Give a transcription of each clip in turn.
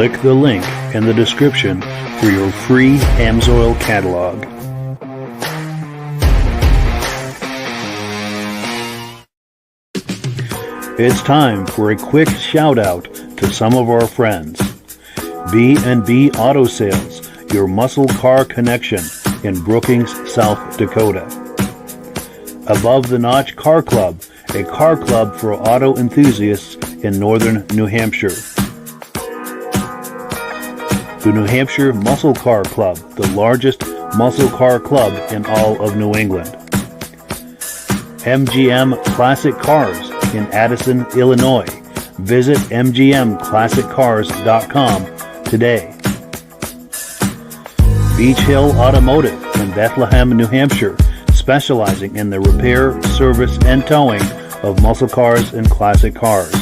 Click the link in the description for your free Amsoil catalog. It's time for a quick shout out to some of our friends. B&B Auto Sales, your muscle car connection in Brookings, South Dakota. Above the Notch Car Club, a car club for auto enthusiasts in northern New Hampshire. The New Hampshire Muscle Car Club, the largest muscle car club in all of New England. MGM Classic Cars in Addison, Illinois. Visit mgmclassiccars.com today. Beach Hill Automotive in Bethlehem, New Hampshire, specializing in the repair, service, and towing of muscle cars and classic cars.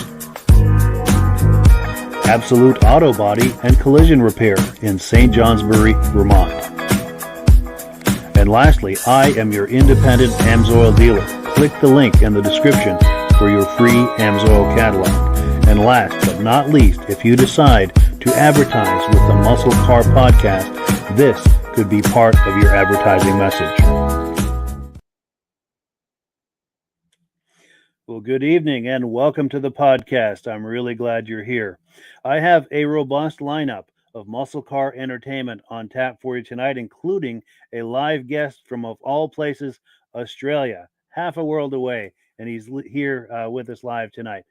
Absolute Auto Body and Collision Repair in St. Johnsbury, Vermont. And lastly, I am your independent Amsoil dealer. Click the link in the description for your free Amsoil catalog. And last but not least, if you decide to advertise with the Muscle Car Podcast, this could be part of your advertising message. Well, good evening and welcome to the podcast. I'm really glad you're here. I have a robust lineup of muscle car entertainment on tap for you tonight, including a live guest from, of all places, Australia, half a world away, and he's here with us live tonight.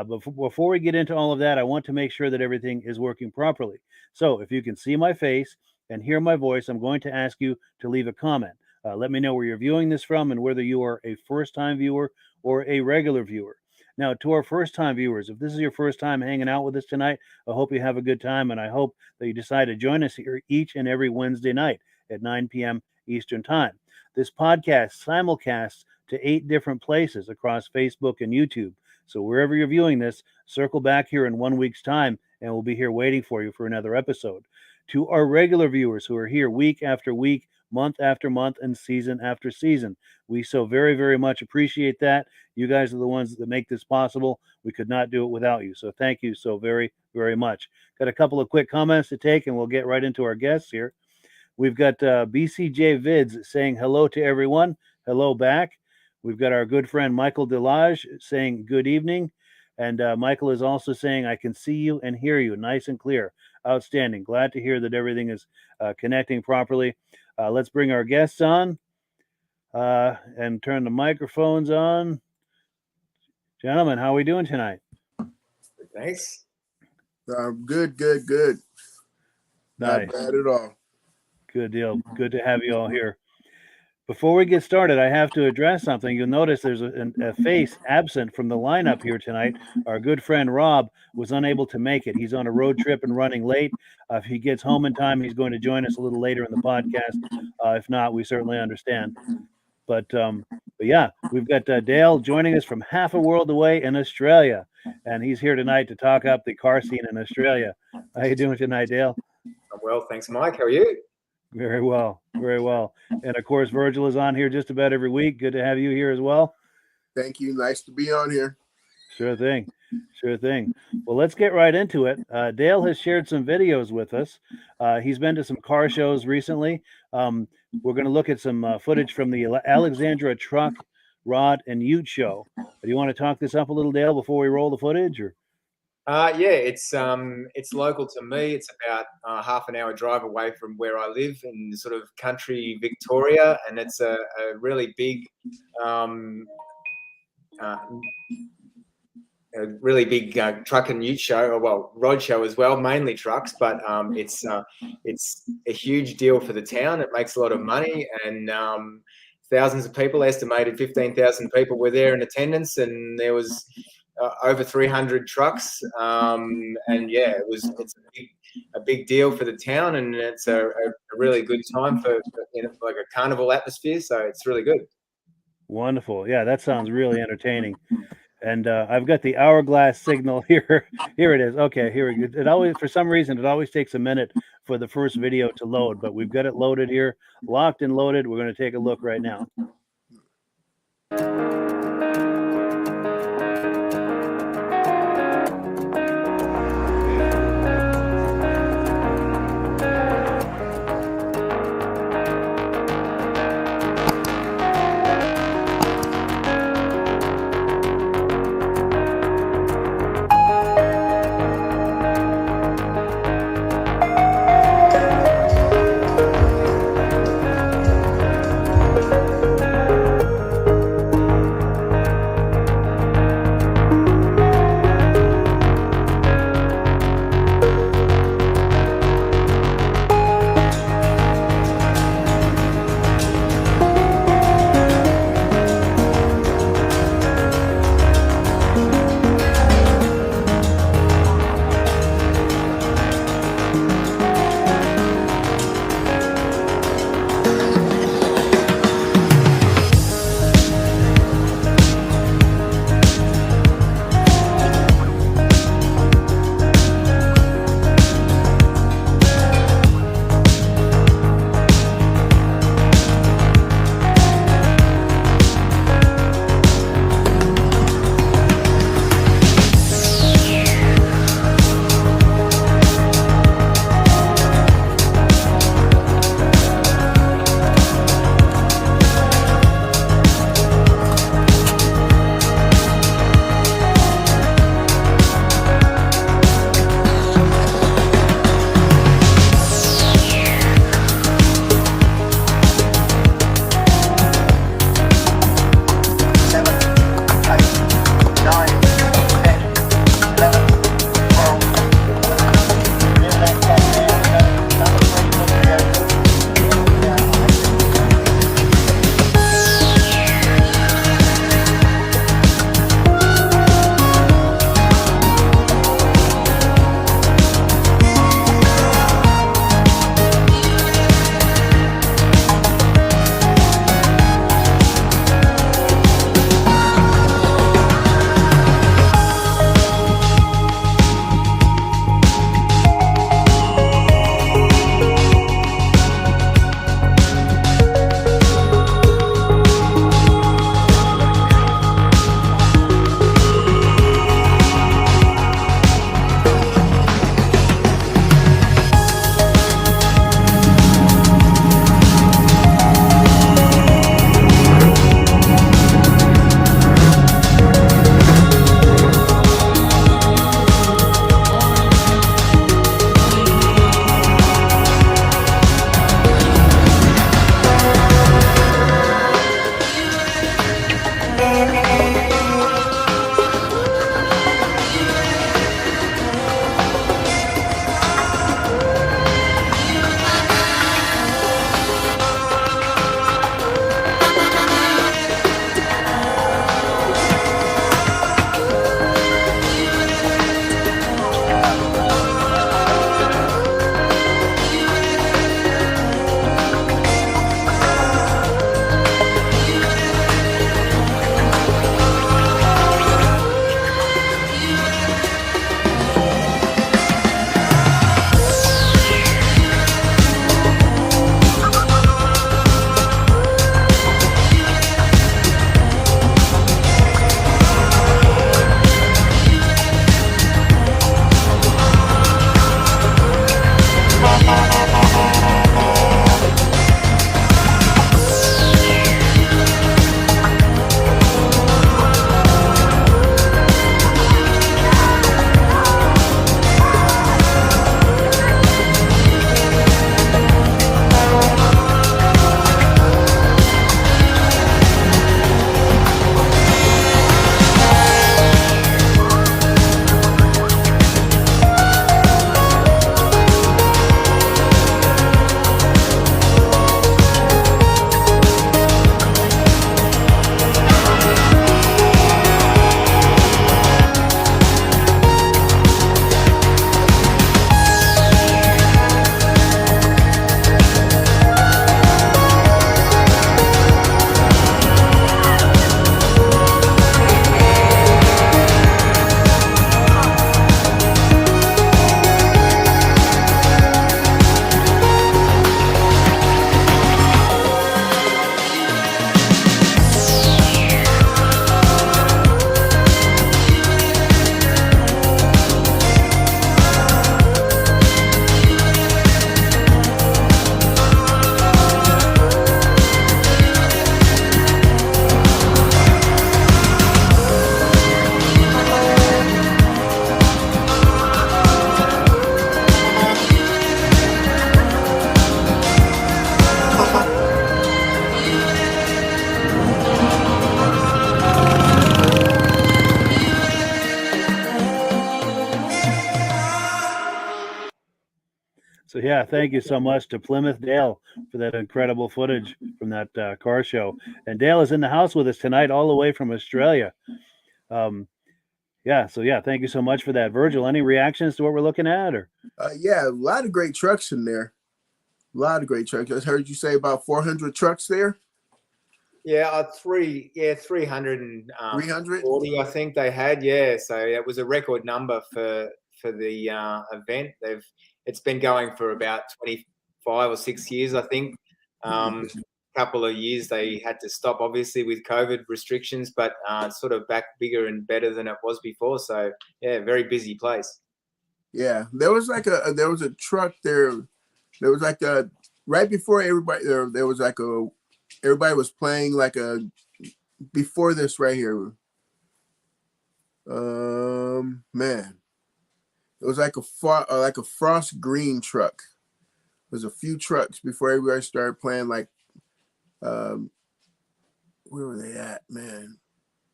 Before we get into all of that, I want to make sure that everything is working properly. So if you can see my face and hear my voice, I'm going to ask you to leave a comment. Let me know where you're viewing this from and whether you are a first-time viewer or a regular viewer. Now, to our first-time viewers, if this is your first time hanging out with us tonight, I hope you have a good time, and I hope that you decide to join us here each and every Wednesday night at 9 p.m. Eastern Time. This podcast simulcasts to 8 different places across Facebook and YouTube. So wherever you're viewing this, circle back here in 1 week's time, and we'll be here waiting for you for another episode. To our regular viewers who are here week after week, month after month, and season after season, we so very, very much appreciate that. You guys are the ones that make this possible. We could not do it without you. So thank you so very, very much. Got a couple of quick comments to take, and we'll get right into our guests here. We've got BCJ Vids saying hello to everyone. Hello back. We've got our good friend Michael Delage saying good evening. And Michael is also saying, I can see you and hear you nice and clear. Outstanding. Glad to hear that everything is connecting properly. Let's bring our guests on and turn the microphones on. Gentlemen, how are we doing tonight? Thanks. Good. Nice. Not bad at all. Good deal. Good to have you all here. Before we get started, I have to address something. You'll notice there's a face absent from the lineup here tonight. Our good friend Rob was unable to make it. He's on a road trip and running late. If he gets home in time, he's going to join us a little later in the podcast. If not, we certainly understand. But yeah, we've got Dale joining us from half a world away in Australia, and he's here tonight to talk up the car scene in Australia. How you doing tonight, Dale? I'm well, thanks, Mike. How are you? Very well, very well. And of course, Virgil is on here just about every week. Good to have you here as well. Thank you. Nice to be on here. Sure thing. Well, let's get right into it. Dale has shared some videos with us. He's been to some car shows recently. We're going to look at some footage from the Alexandra Truck, Rod, and Ute Show. Do you want to talk this up a little, Dale, before we roll the footage? Or? Yeah, it's local to me. It's about half an hour drive away from where I live in sort of country Victoria, and it's a really big truck and ute show, or well, rod show as well, mainly trucks, but it's a huge deal for the town. It makes a lot of money, and thousands of people, estimated 15,000 people were there in attendance, and there was over 300 trucks, and yeah, it's a big deal for the town, and it's a really good time for like a carnival atmosphere, so it's really good. Wonderful. Yeah, that sounds really entertaining. And I've got the hourglass signal here. Here it is. Okay, here we go. It always, for some reason, it always takes a minute for the first video to load, but we've got it loaded here, locked and loaded. We're going to take a look right now. Yeah, thank you so much to Plymouth Dale for that incredible footage from that car show. And Dale is in the house with us tonight, all the way from Australia. Yeah, so yeah, thank you so much for that. Virgil, any reactions to what we're looking at? Or Yeah, a lot of great trucks in there. A lot of great trucks. I heard you say about 400 trucks there. Yeah, 340, 300. I think they had. Yeah, so it was a record number for the event. It's been going for about 25 or 6 years, I think. Couple of years they had to stop, obviously, with COVID restrictions, but it's sort of back bigger and better than it was before. So yeah, very busy place. Yeah, there was a truck there. There was like a right before everybody there was like everybody was playing like a before this right here. Man, it was like a frost green truck. There's a few trucks before everybody started playing like where were they at, man?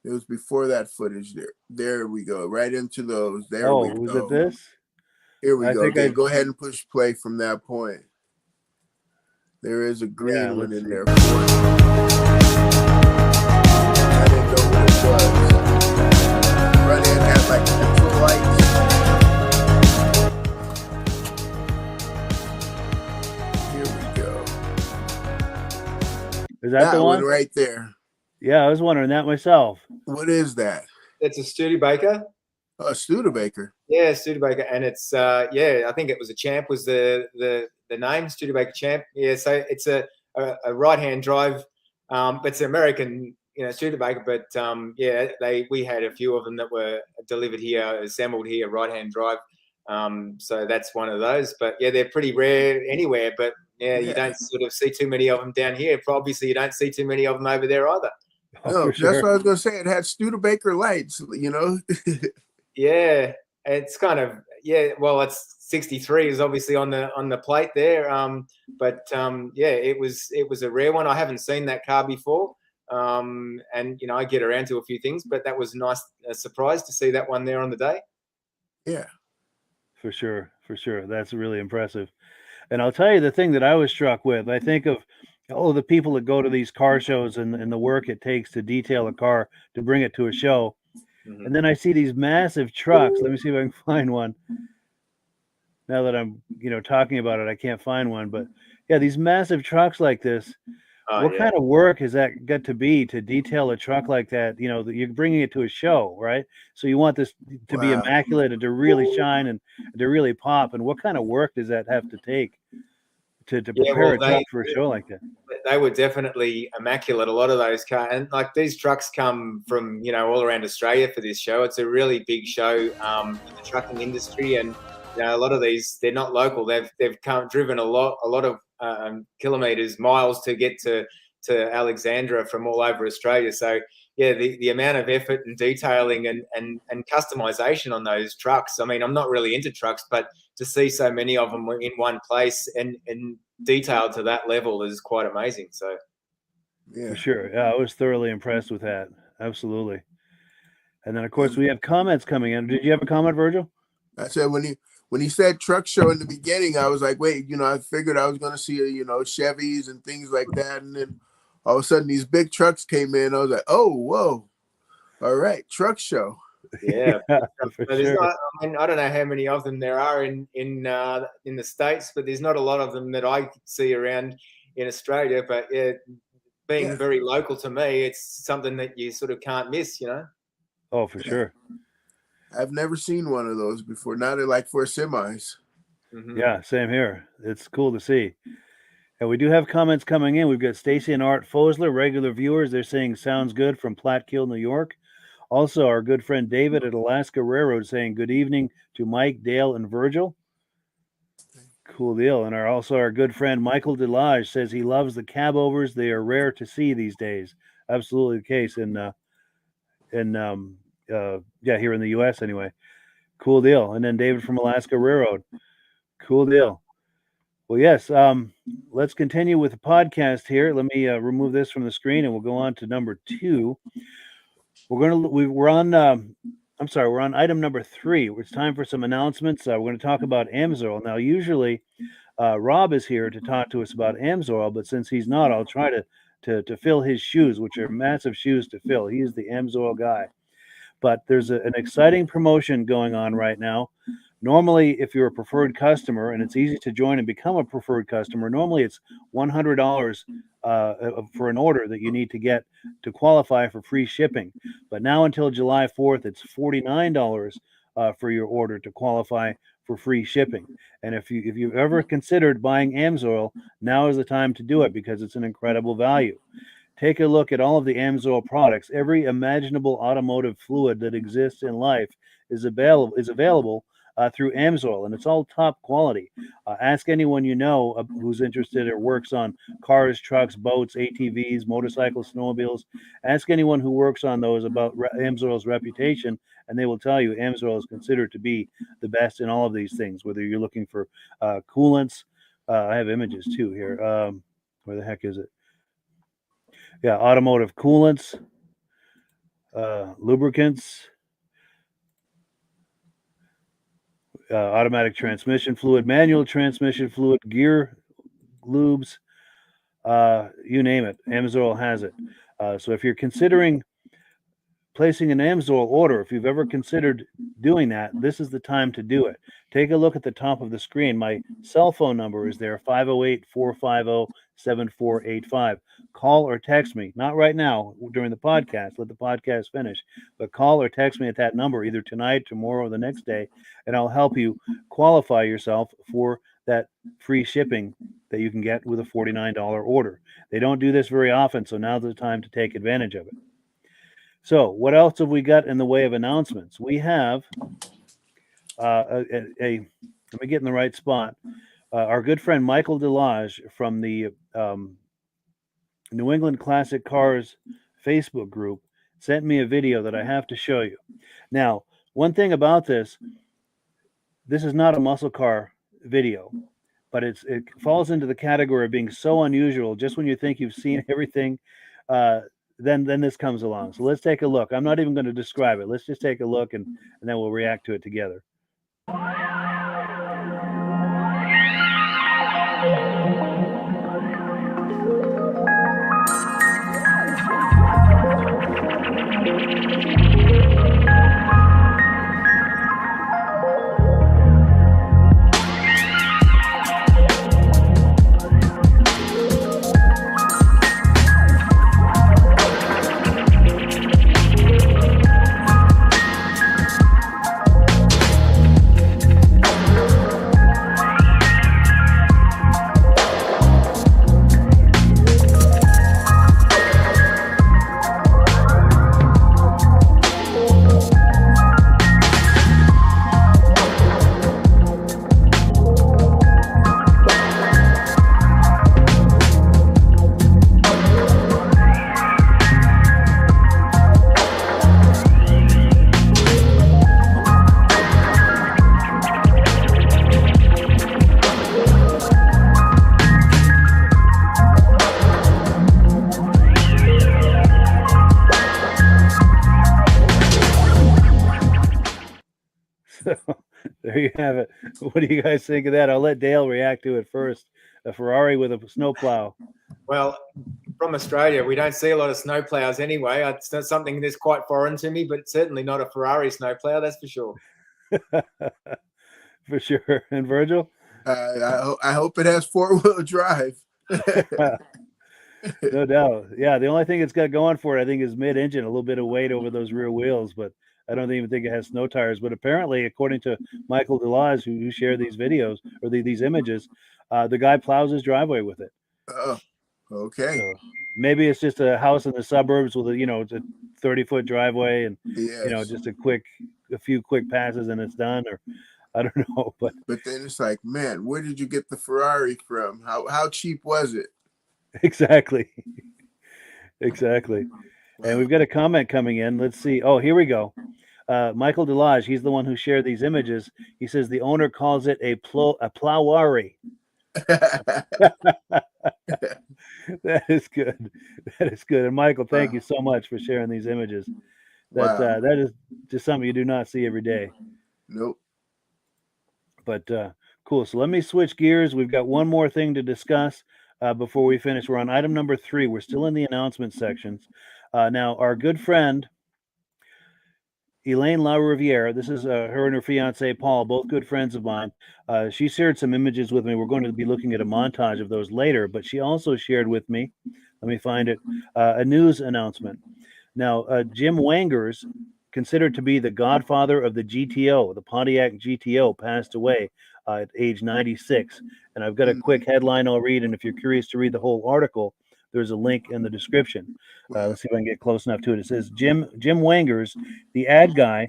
It was before that footage there. There we go. Right into those. There we go. was it this? Here we I go. think Okay, go ahead and push play from that point. There is a green one in there. I didn't know what it was. Front end had like pencil lights. Here we go. Is that the one right there? Yeah, I was wondering that myself. What is that? It's a Studebaker. A Studebaker. Yeah, Studebaker, and it's I think it was a Champ was the name, Studebaker Champ. Yeah, so it's a right hand drive. It's an American, Studebaker, but we had a few of them that were delivered here, assembled here, right hand drive. So that's one of those. But yeah, they're pretty rare anywhere. But yeah, you don't sort of see too many of them down here. Obviously, you don't see too many of them over there either. No, that's what I was gonna say. It had Studebaker lights, Yeah, it's kind of well, it's 63 is obviously on the plate there. It was a rare one. I haven't seen that car before. And I get around to a few things, but that was a surprise to see that one there on the day. Yeah, for sure. That's really impressive. And I'll tell you the thing that I was struck with. I think of the people that go to these car shows and the work it takes to detail a car to bring it to a show. Mm-hmm. And then I see these massive trucks. Let me see if I can find one. Now that I'm, talking about it, I can't find one. But yeah, these massive trucks like this. What kind of work has that got to be to detail a truck like that? That you're bringing it to a show, right? So you want this to be immaculate and to really shine and to really pop. And what kind of work does that have to take to prepare a truck for a show like that? They were definitely immaculate. A lot of those cars, and like these trucks come from all around Australia for this show. It's a really big show in the trucking industry, and a lot of these they're not local. They've driven a lot of kilometers, miles to get to Alexandra from all over Australia. So yeah, the amount of effort and detailing and customization on those trucks. I mean, I'm not really into trucks, but to see so many of them in one place and detailed to that level is quite amazing. So yeah, for sure. Yeah, I was thoroughly impressed with that. Absolutely. And then of course we have comments coming in. Did you have a comment, Virgil? I said when he said truck show in the beginning, I was like, wait, I figured I was going to see, Chevys and things like that. And then all of a sudden these big trucks came in. I was like, oh, whoa. All right. Truck show. Yeah. Sure. I don't know how many of them there are in the States, but there's not a lot of them that I see around in Australia. But being very local to me, it's something that you sort of can't miss, Oh, for sure. I've never seen one of those before. Not like for semis. Mm-hmm. Yeah, same here. It's cool to see. And we do have comments coming in. We've got Stacy and Art Fosler, regular viewers. They're saying sounds good from Platkill, New York. Also, our good friend David at Alaska Railroad saying good evening to Mike, Dale, and Virgil. Cool deal. And our good friend Michael Delage says he loves the cab overs. They are rare to see these days. Absolutely the case here in the U.S. anyway. Cool deal. And then David from Alaska Railroad. Cool deal. Well, yes. Let's continue with the podcast here. Let me remove this from the screen, and we'll go on to number 2. We're on item number 3. It's time for some announcements. We're going to talk about Amsoil. Now, usually Rob is here to talk to us about Amsoil, but since he's not, I'll try to fill his shoes, which are massive shoes to fill. He is the Amsoil guy. But there's an exciting promotion going on right now. Normally, if you're a preferred customer, and it's easy to join and become a preferred customer, normally it's $100 for an order that you need to get to qualify for free shipping. But now until July 4th, it's $49 for your order to qualify for free shipping. And if you've ever considered buying Amsoil, now is the time to do it because it's an incredible value. Take a look at all of the Amsoil products. Every imaginable automotive fluid that exists in life is available through Amsoil, and it's all top quality. Ask anyone you know who's interested or works on cars, trucks, boats, ATVs, motorcycles, snowmobiles. Ask anyone who works on those about Amsoil's reputation, and they will tell you Amsoil is considered to be the best in all of these things, whether you're looking for coolants. I have images too here. Where the heck is it? Yeah, automotive coolants, lubricants, automatic transmission fluid, manual transmission fluid, gear lubes, you name it. Amsoil has it. So if you're considering placing an Amsoil order, if you've ever considered doing that, this is the time to do it. Take a look at the top of the screen. My cell phone number is there, 508-450-7485. Call or text me, not right now during the podcast, let the podcast finish, but call or text me at that number either tonight, tomorrow, or the next day, and I'll help you qualify yourself for that free shipping that you can get with a $49 order. They don't do this very often, so now's the time to take advantage of it. So what else have we got in the way of announcements? We have let me get in the right spot. Our good friend Michael Delage from the New England Classic Cars Facebook group sent me a video that I have to show you. Now, one thing about this is not a muscle car video, but it falls into the category of being so unusual. Just when you think you've seen everything, then this comes along. So let's take a look. I'm not even going to describe it. Let's just take a look and then we'll react to it together. There you have it. What do you guys think of that? I'll let Dale react to it first. A Ferrari with a snowplow. Well, from Australia, we don't see a lot of snowplows anyway. It's not something that's quite foreign to me, but certainly not a Ferrari snowplow, that's for sure. For sure. And Virgil? I hope it has four-wheel drive. No doubt. Yeah, the only thing it's got going for it, I think, is mid-engine, a little bit of weight over those rear wheels, but I don't even think it has snow tires. But apparently, according to Michael Delage, who shared these videos or these images, the guy plows his driveway with it. Oh, okay. So maybe it's just a house in the suburbs with it's a 30-foot driveway and Yes. just a few quick passes and it's done, or I don't know. But then it's like, man, where did you get the Ferrari from? How cheap was it? Exactly. Exactly. Wow. And we've got a comment coming in. Let's see. Oh, here we go. Michael Delage, he's the one who shared these images. He says the owner calls it a plowari. That is good. That is good. And Michael, thank you so much for sharing these images. That is just something you do not see every day. Nope. But Cool. So let me switch gears. We've got one more thing to discuss before we finish. We're on item number 3. We're still in the announcement sections. Now, our good friend, Elaine LaRiviere, this is her and her fiance, Paul, both good friends of mine. She shared some images with me. We're going to be looking at a montage of those later, but she also shared with me, let me find it, a news announcement. Now, Jim Wangers, considered to be the godfather of the GTO, the Pontiac GTO, passed away at age 96. And I've got a quick headline I'll read, and if you're curious to read the whole article, there's a link in the description. Let's see if I can get close enough to it. It says, Jim Wangers, the ad guy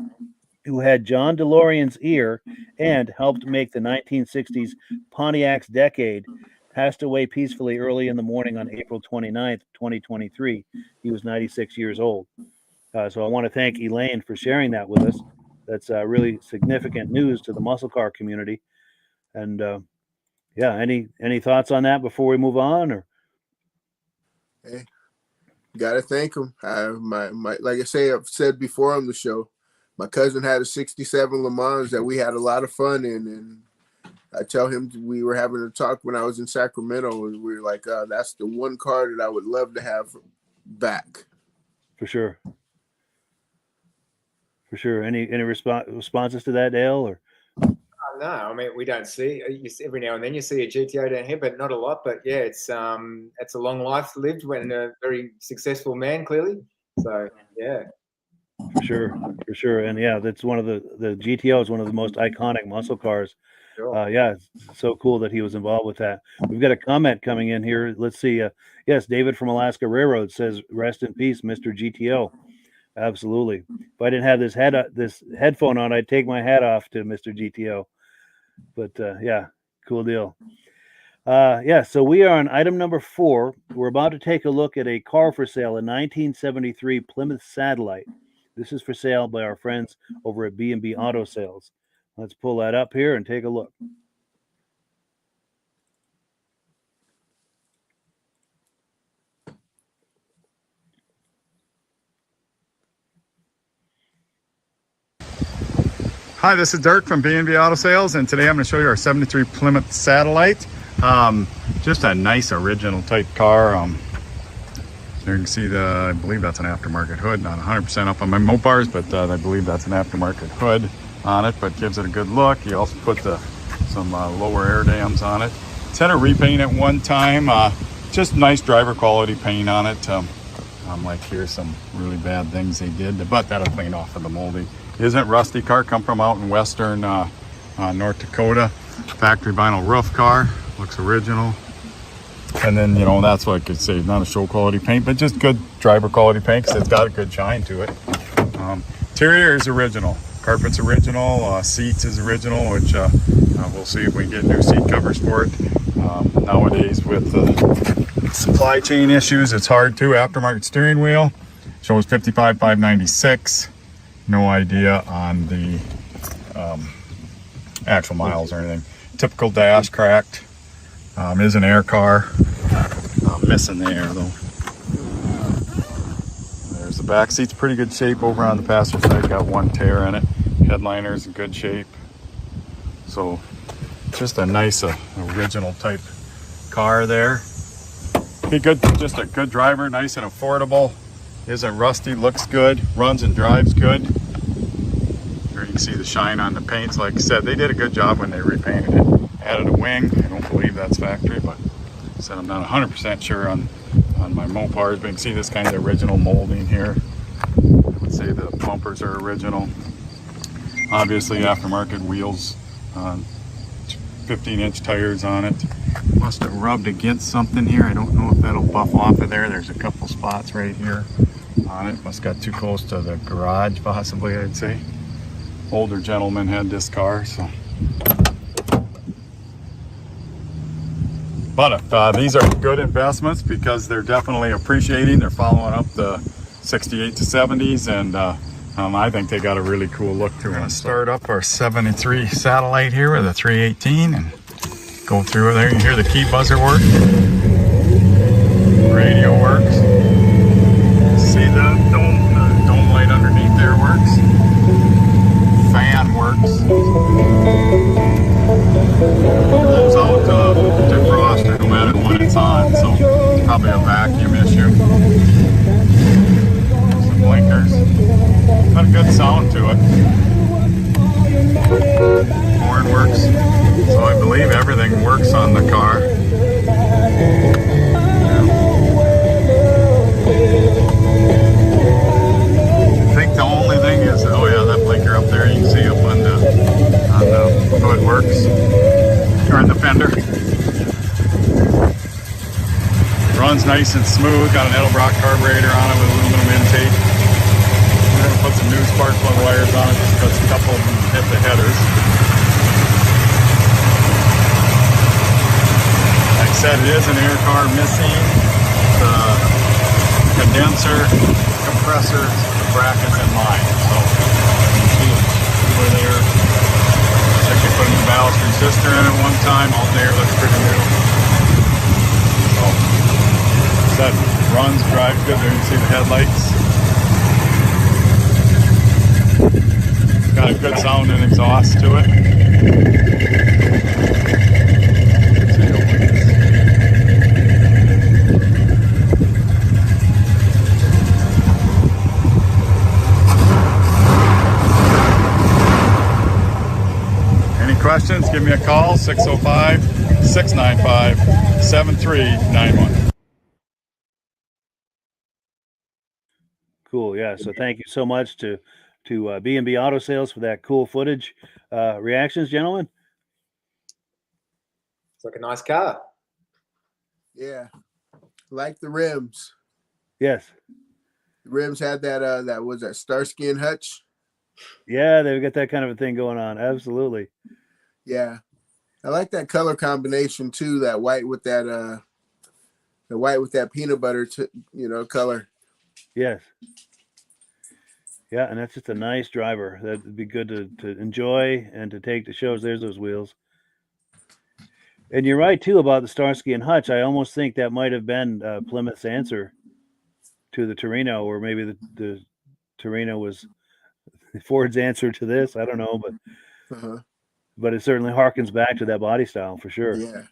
who had John DeLorean's ear and helped make the 1960s Pontiac's decade, passed away peacefully early in the morning on April 29th, 2023. He was 96 years old. So I want to thank Elaine for sharing that with us. That's really significant news to the muscle car community. And yeah, any thoughts on that before we move on? Or hey, gotta thank him. My like I've said before on the show, my cousin had a '67 Le Mans that we had a lot of fun in, and I tell him we were having a talk when I was in Sacramento, and we were like, that's the one car that I would love to have back. For sure. For sure. Any responses to that, Dale? Or no, I mean, we don't see. Every now and then you see a GTO down here, but not a lot. But yeah, it's a long life lived when a very successful man, clearly. So yeah. For sure. And yeah, that's one of the GTO is one of the most iconic muscle cars. Sure. Yeah, it's so cool that he was involved with that. We've got a comment coming in here. Let's see. Yes, David from Alaska Railroad says, "Rest in peace, Mr. GTO." Absolutely. If I didn't have this headphone on, I'd take my hat off to Mr. GTO. But yeah, cool deal. Yeah, so we are on item number 4. We're about to take a look at a car for sale, a 1973 Plymouth Satellite. This is for sale by our friends over at B&B Auto Sales. Let's pull that up here and take a look. Hi, this is Dirk from B&B Auto Sales, and today I'm going to show you our 73 Plymouth Satellite. Just a nice original type car. There you can see I believe that's an aftermarket hood. Not 100% up on my Mopars, but I believe that's an aftermarket hood on it, but gives it a good look. You also put some lower air dams on it. It's had a repaint at one time. Just nice driver quality paint on it. Like here's some really bad things they did, but that'll clean off of the molding. Isn't rusty car, come from out in western North Dakota. Factory vinyl roof car, looks original. And then, that's what I could say, not a show quality paint, but just good driver quality paint because it's got a good shine to it. Interior is original, carpet's original, seats is original, which we'll see if we can get new seat covers for it. Nowadays with supply chain issues, it's hard to. Aftermarket steering wheel shows 55,596. No idea on the actual miles or anything. Typical dash cracked. Is an air car. Missing the air though. There's the back seat's pretty good shape over on the passenger side. Got one tear in it. Headliner's in good shape. So just a nice original type car there. Be good, just a good driver, nice and affordable. Isn't rusty, looks good, runs and drives good. Here you can see the shine on the paints. Like I said, they did a good job when they repainted it. Added a wing. I don't believe that's factory, but I said I'm not 100% sure on my Mopars, but you can see this kind of original molding here. I would say the bumpers are original. Obviously aftermarket wheels, 15-inch tires on it. Must have rubbed against something here. I don't know if that'll buff off of there. There's a couple spots right here on it. Must got too close to the garage possibly, I'd say. Older gentleman had this car, so. But if these are good investments because they're definitely appreciating. They're following up the 68 to 70s, and I think they got a really cool look to them. We're gonna start up our 73 Satellite here with a 318 and go through there. You hear the key buzzer work. Radio works. See the dome light underneath there works. Fan works. nice and smooth. Got an Edelbrock carburetor on it with aluminum intake. We're gonna put some new spark plug wires on it just because a couple of them hit the headers. Like I said, it is an air car missing the condenser, compressor, brackets in line. So you can see over there. Looks like they put a new ballast resistor in it one time. All there looks pretty new. So that runs, drives good. There you can see the headlights. Got a good sound and exhaust to it. Questions, give me a call, 605-695-7391. Cool, yeah. So thank you so much to B&B Auto Sales for that cool footage. Reactions, gentlemen? It's like a nice car. Yeah, like the rims. Yes. The rims had that was that Starsky and Hutch. Yeah, they've got that kind of a thing going on. Absolutely. Yeah, I like that color combination too. That white with that the white with that peanut butter, color. Yes. Yeah, and that's just a nice driver. That'd be good to enjoy and to take to shows. There's those wheels. And you're right too about the Starsky and Hutch. I almost think that might have been Plymouth's answer to the Torino, or maybe the Torino was Ford's answer to this. I don't know, but it certainly harkens back to that body style for sure. Yeah,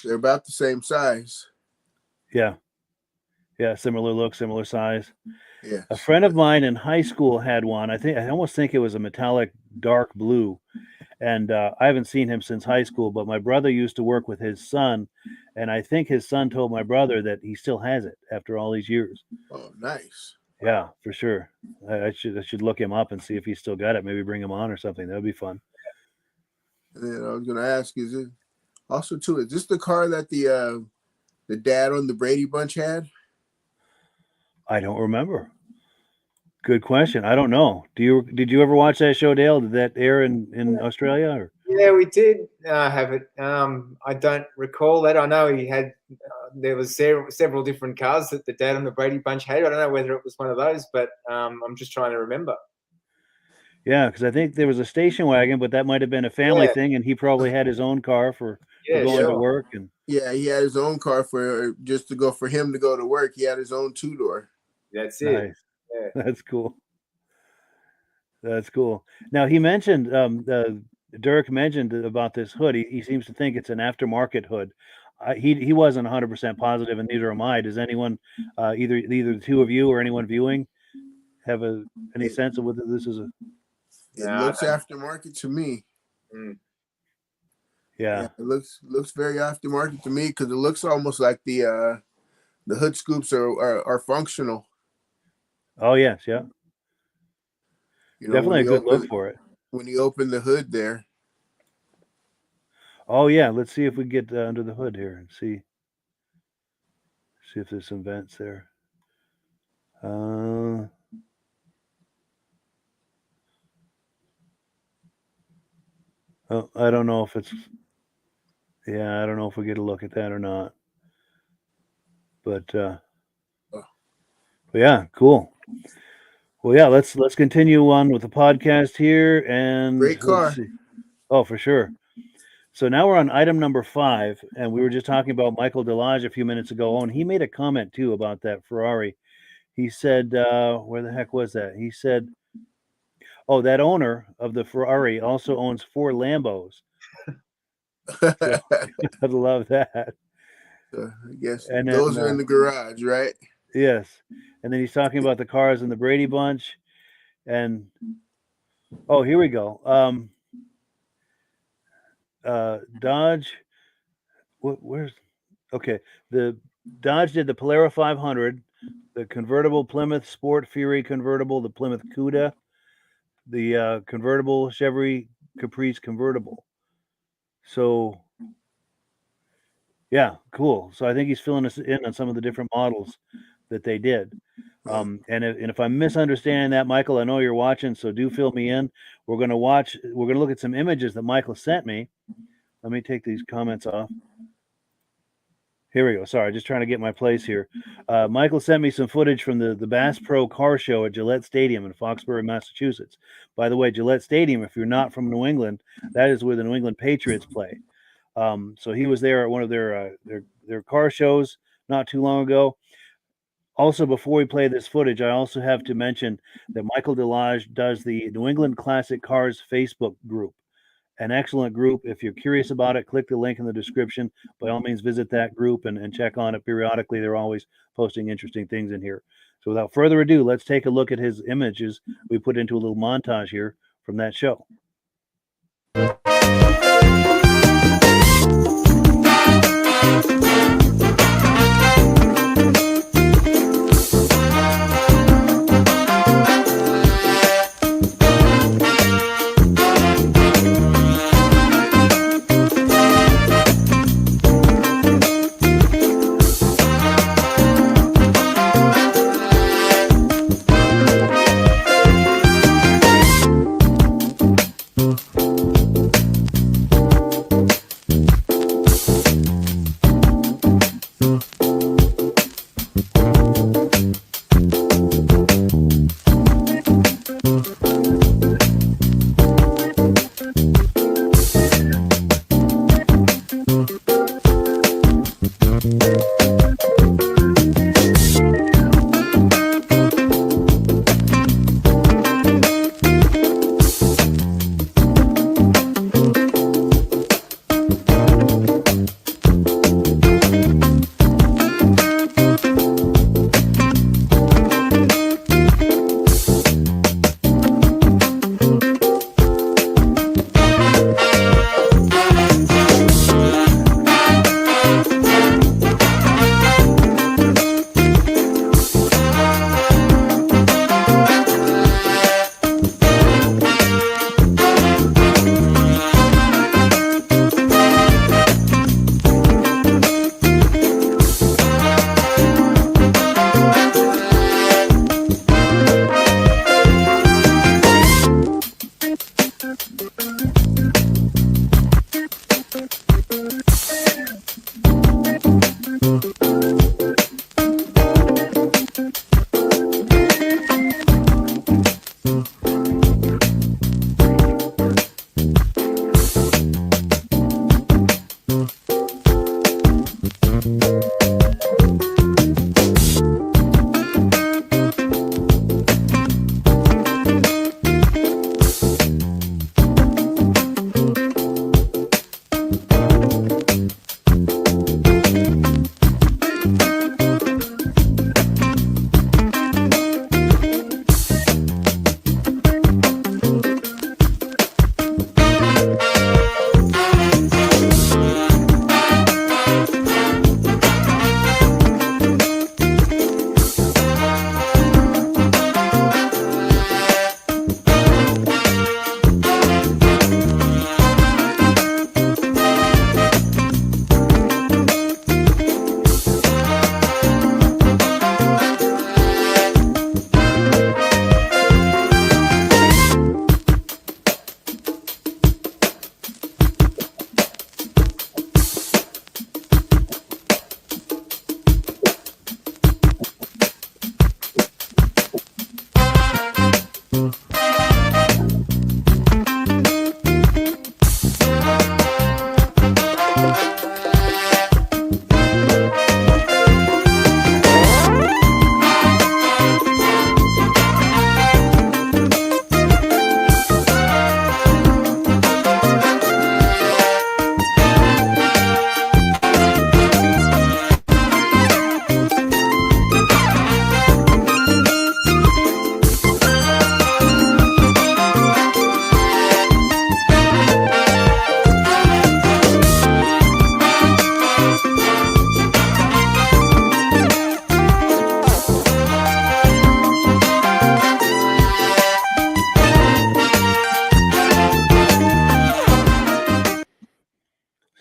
they're about the same size. Yeah, similar look, similar size. Yeah, a friend of mine in high school had one. I almost think it was a metallic dark blue, and I haven't seen him since high school. But my brother used to work with his son, and I think his son told my brother that he still has it after all these years. Oh, nice. Yeah, for sure. I should look him up and see if he's still got it. Maybe bring him on or something. That would be fun. And then I was going to ask, is it also too? Is this the car that the dad on the Brady Bunch had? I don't remember. Good question. I don't know. Did you ever watch that show, Dale? Did that air in Australia? Or? Yeah, we did have it. I don't recall that. I know he had. There was several different cars that the dad and the Brady Bunch had. I don't know whether it was one of those, but I'm just trying to remember. Yeah, because I think there was a station wagon, but that might have been a family thing, and he probably had his own car for going to work. And yeah, he had his own car for him to go to work. He had his own 2-door. That's it. Nice. Yeah. That's cool. That's cool. Now he mentioned Dirk mentioned about this hood. He seems to think it's an aftermarket hood. He wasn't 100% positive, and neither am I. Does anyone, either the two of you or anyone viewing, have any sense of whether this is a? It looks aftermarket to me. Yeah, it looks very aftermarket to me because it looks almost like the hood scoops are functional. Oh yes, yeah. Definitely a good look for it. When you open the hood there. Oh yeah, let's see if we get under the hood here and see if there's some vents there. Oh, I don't know if it's. Yeah, I don't know if we get a look at that or not. But yeah, cool. Well, yeah, let's continue on with the podcast here. And great car. Oh, for sure. So now we're on item number 5, and we were just talking about Michael Delage a few minutes ago, and he made a comment too about that Ferrari. He said, where the heck was that? He said, oh, that owner of the Ferrari also owns 4 Lambos. So, I'd love that. I guess those are in the garage, right? Yes. And then he's talking about the cars in the Brady Bunch. And, oh, here we go. Dodge. Where's. Okay. The Dodge did the Polara 500, the convertible Plymouth Sport Fury convertible, the Plymouth Cuda, the convertible Chevy Caprice convertible. So Yeah, cool. So I think he's filling us in on some of the different models that they did. And if I'm misunderstanding that, Michael, I know you're watching, so do fill me in. We're going to look at some images that Michael sent me. Let me take these comments off. Here we go. Sorry, just trying to get my place here. Michael sent me some footage from the Bass Pro Car Show at Gillette Stadium in Foxborough, Massachusetts. By the way, Gillette Stadium, if you're not from New England, that is where the New England Patriots play. So he was there at one of their car shows not too long ago. Also, before we play this footage, I also have to mention that Michael Delage does the New England Classic Cars Facebook group. An excellent group. If you're curious about it, click the link in the description. By all means, visit that group and check on it periodically. They're always posting interesting things in here. So without further ado, let's take a look at his images we put into a little montage here from that show.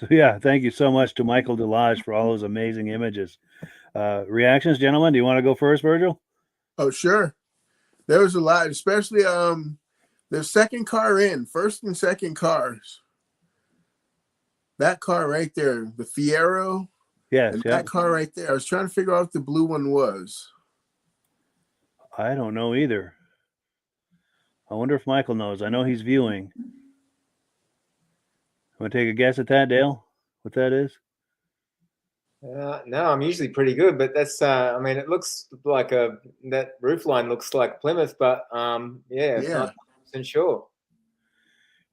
So yeah, thank you so much to Michael Delage for all those amazing images. Reactions, gentlemen. Do you want to go first, Virgil? Oh, sure. There was a lot, especially the second car in, first and second cars. That car right there, the Fiero. Yes, And yeah. that car right there. I was trying to figure out what the blue one was. I don't know either. I wonder if Michael knows. I know he's viewing. Want to take a guess at that, Dale? What that is? No, I'm usually pretty good, but that's. I mean, it looks like that roof line looks like Plymouth, but yeah, not 100% sure.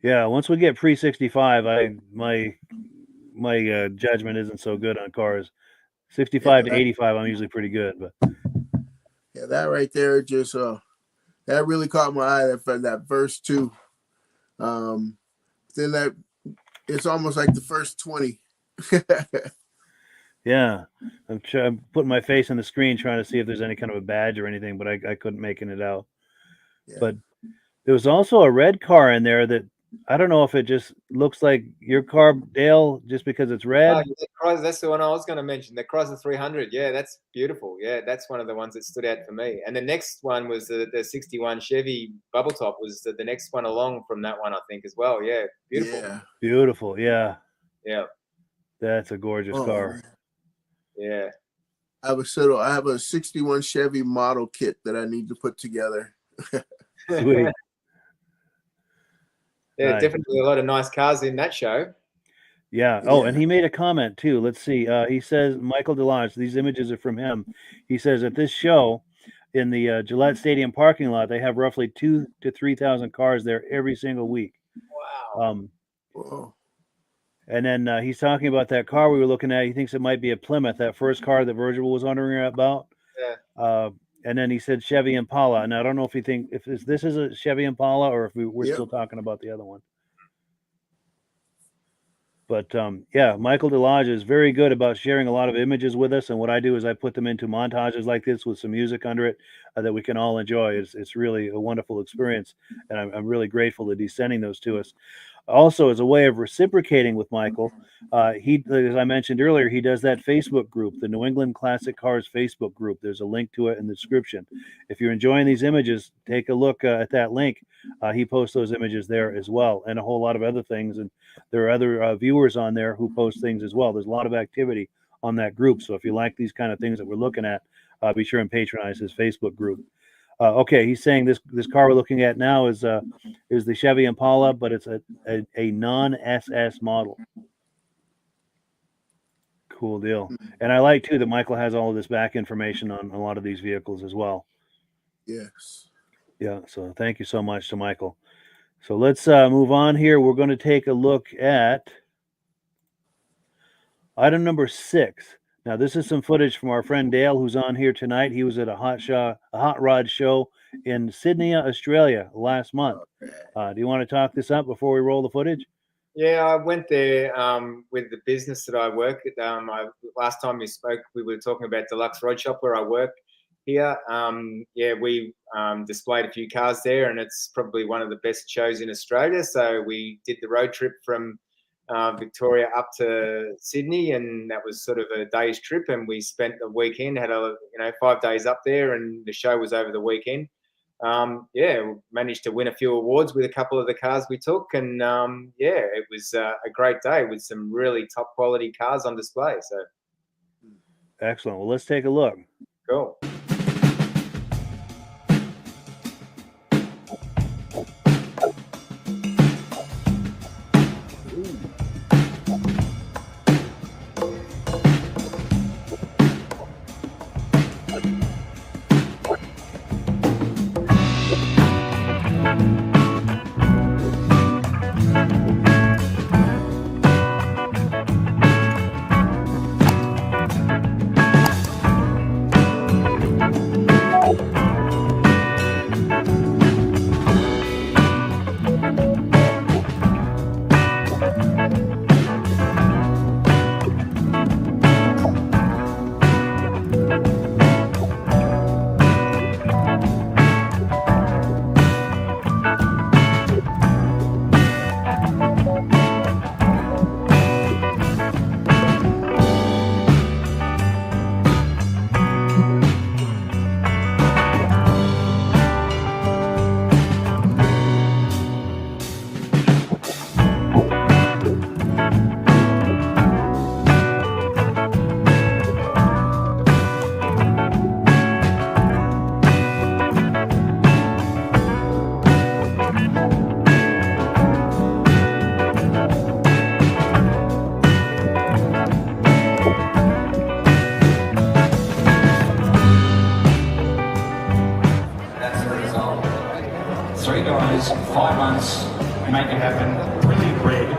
Yeah, once we get pre-65, my judgment isn't so good on cars. 65 to 85, I'm usually pretty good, but yeah, that right there just that really caught my eye. That verse 2. Then that it's almost like the first 20. yeah, I'm putting my face on the screen trying to see if there's any kind of a badge or anything, but I couldn't making it out. Yeah. But there was also a red car in there that I don't know if it just looks like your car, Dale, just because it's red. That's the one I was going to mention. The Chrysler 300. Yeah, that's beautiful. Yeah, that's one of the ones that stood out for me. And the next one was the 61 Chevy bubble top was the next one along from that one, I think, as well. Yeah, beautiful. Yeah. Beautiful. Yeah. Yeah. That's a gorgeous car. Yeah. I have a 61 Chevy model kit that I need to put together. Sweet. Yeah, definitely a lot of nice cars in that show. Yeah. Oh, and he made a comment too. Let's see. He says, Michael Delage, these images are from him. He says at this show in the Gillette Stadium parking lot, they have roughly 2,000 to 3,000 cars there every single week. Wow. Whoa. And then he's talking about that car we were looking at. He thinks it might be a Plymouth, that first car that Virgil was wondering about. Yeah. And then he said Chevy Impala. And I don't know if this is a Chevy Impala or if we're still talking about the other one. But yeah, Michael Delage is very good about sharing a lot of images with us. And what I do is I put them into montages like this with some music under it that we can all enjoy. It's really a wonderful experience. And I'm really grateful that he's sending those to us. Also, as a way of reciprocating with Michael, he, as I mentioned earlier, he does that Facebook group, the New England Classic Cars Facebook group. There's a link to it in the description. If you're enjoying these images, take a look at that link. He posts those images there as well, and a whole lot of other things. And there are other viewers on there who post things as well. There's a lot of activity on that group. So if you like these kind of things that we're looking at, be sure and patronize his Facebook group. Okay, he's saying this car we're looking at now is the Chevy Impala, but it's a non-SS model. Cool deal. And I like too that Michael has all of this back information on a lot of these vehicles as well. Yes. Yeah. So thank you so much to Michael. So let's move on here. We're going to take a look at item number 6. Now, this is some footage from our friend Dale, who's on here tonight. He was at a hot rod show in Sydney, Australia last month. Do you want to talk this up before we roll the footage? Yeah, I went there with the business that I work at. Last time we spoke, we were talking about Deluxe Rod Shop where I work here. Yeah, we displayed a few cars there, and it's probably one of the best shows in Australia. So we did the road trip from Victoria up to Sydney, and that was sort of a day's trip, and we spent the weekend, had 5 days up there, and the show was over the weekend. Yeah, we managed to win a few awards with a couple of the cars we took, and yeah, it was a great day with some really top quality cars on display. So excellent. Well, let's take a look. Cool. 3 guys, 5 months, make it happen. Brilliant, Greg.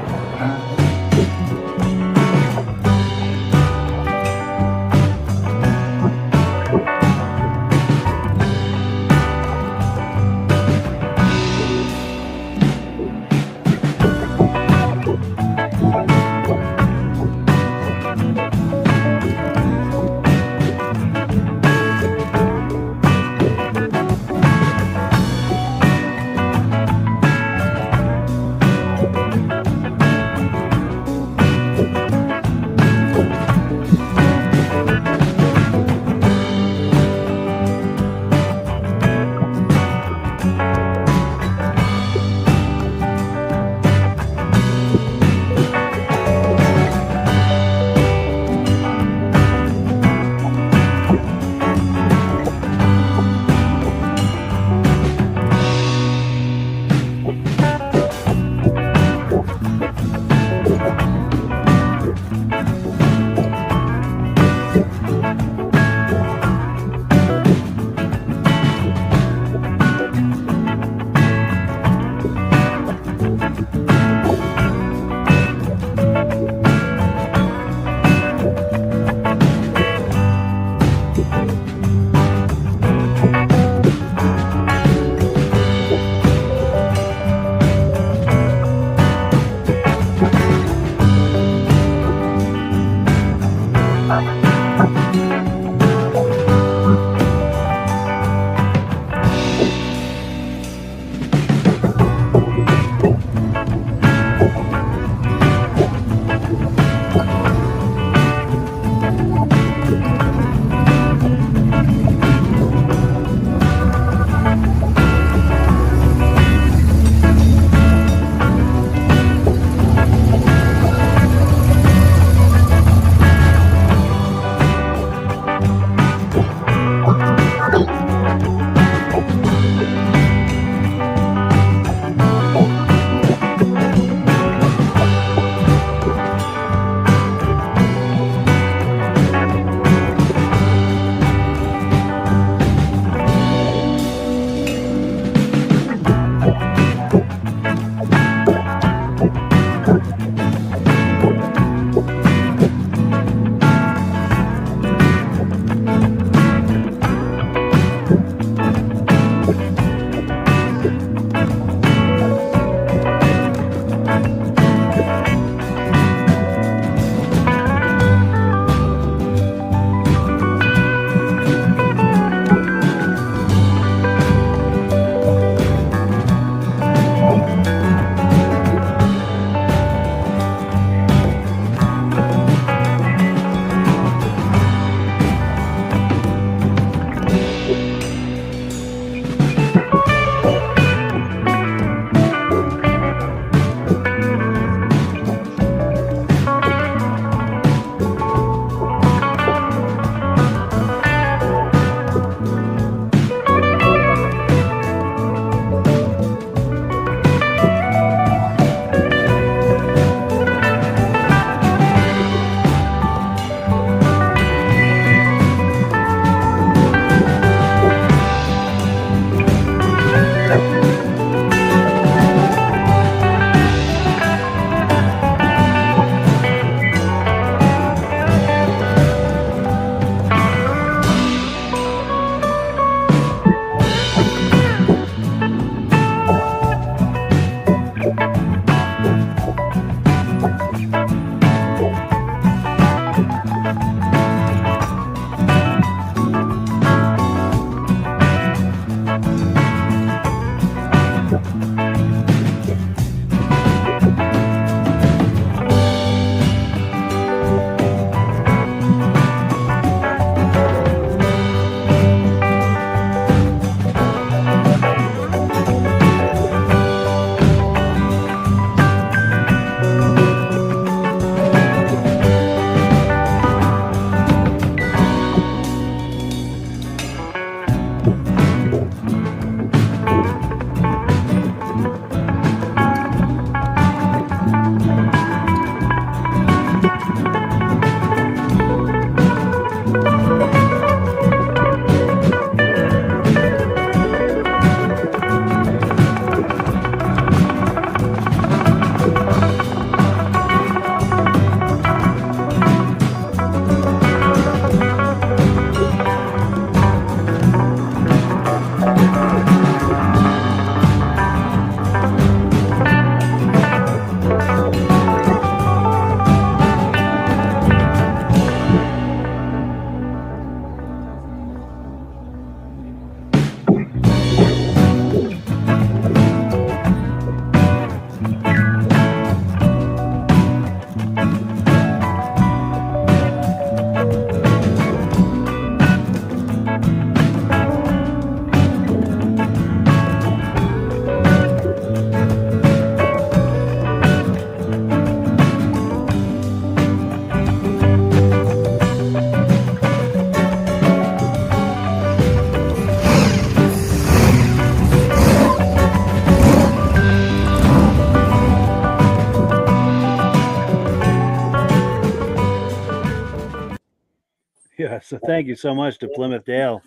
So thank you so much to Plymouth Dale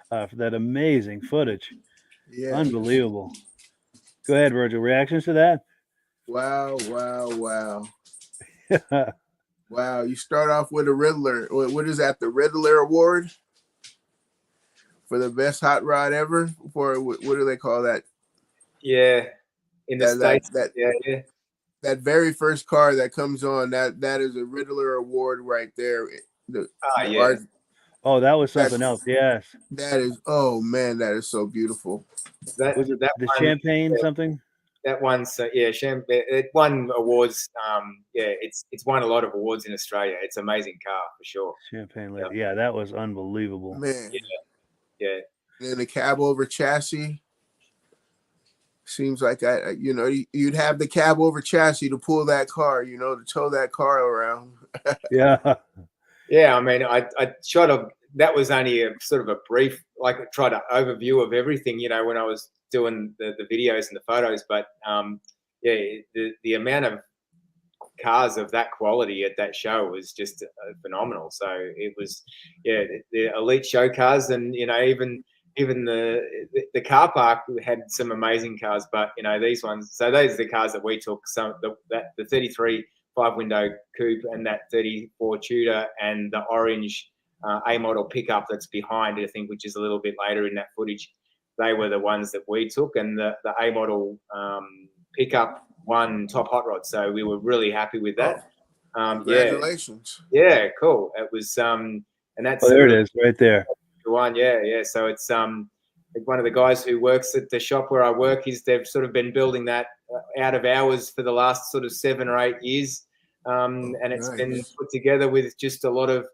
for that amazing footage. Yeah. Unbelievable. Go ahead, Virgil. Reactions to that? Wow, wow, wow. Wow, you start off with a Riddler. What is that? The Riddler Award for the best hot rod ever? For what do they call that? Yeah, in the States. Yeah. That very first car that comes on, that is a Riddler Award right there. Yeah. Oh, that was something else. Yes. That is, oh man, that is so beautiful. Was it the one, champagne something? That one's it won awards. It's won a lot of awards in Australia. It's an amazing car for sure. Champagne lady. Yeah, that was unbelievable. Man. Yeah. And then the cab over chassis. Seems like you'd have the cab over chassis to pull that car, to tow that car around. Yeah. Yeah, I mean, I that was only a sort of a brief, like I tried an overview of everything, when I was doing the videos and the photos. But the amount of cars of that quality at that show was just phenomenal. So it was, the elite show cars, and even the car park had some amazing cars. But these ones, so those are the cars that we took. The 33 5-window coupe and that 34 Tudor and the orange A model pickup that's behind, I think, which is a little bit later in that footage. They were the ones that we took, and the A model pickup won top hot rod. So we were really happy with that. Congratulations. Yeah, cool. It was and that's there it is right there. One, yeah. So it's one of the guys who works at the shop where I work. They've sort of been building that out of hours for the last sort of 7 or 8 years, and it's been put together with just a lot of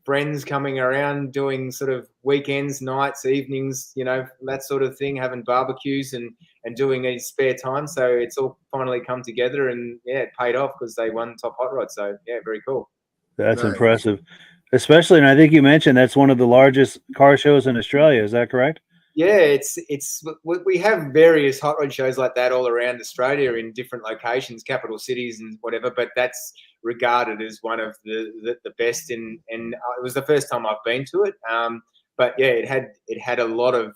friends coming around, doing sort of weekends, nights, evenings, that sort of thing, having barbecues and doing it in spare time. So it's all finally come together, and it paid off because they won top hot rod. So yeah, very cool. That's impressive. Especially, and I think you mentioned that's one of the largest car shows in Australia. Is that correct? Yeah, we have various hot rod shows like that all around Australia in different locations, capital cities and whatever. But that's regarded as one of the best. And it was the first time I've been to it. But yeah, it had a lot of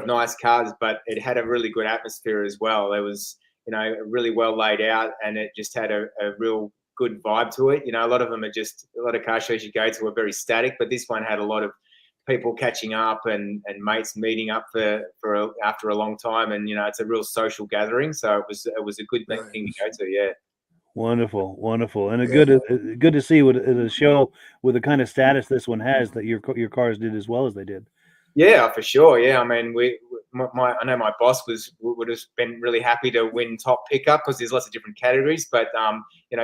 nice cars, but it had a really good atmosphere as well. It was really well laid out, and it just had a real good vibe to it. A lot of them are just, a lot of car shows you go to are very static, but this one had a lot of people catching up and mates meeting up for after a long time, and it's a real social gathering. So it was a good thing to go to. Yeah. Wonderful, and good to see what a show with the kind of status this one has, that your cars did as well as they did. Yeah, for sure. Yeah, I mean, I know my boss would have been really happy to win top pickup because there's lots of different categories, but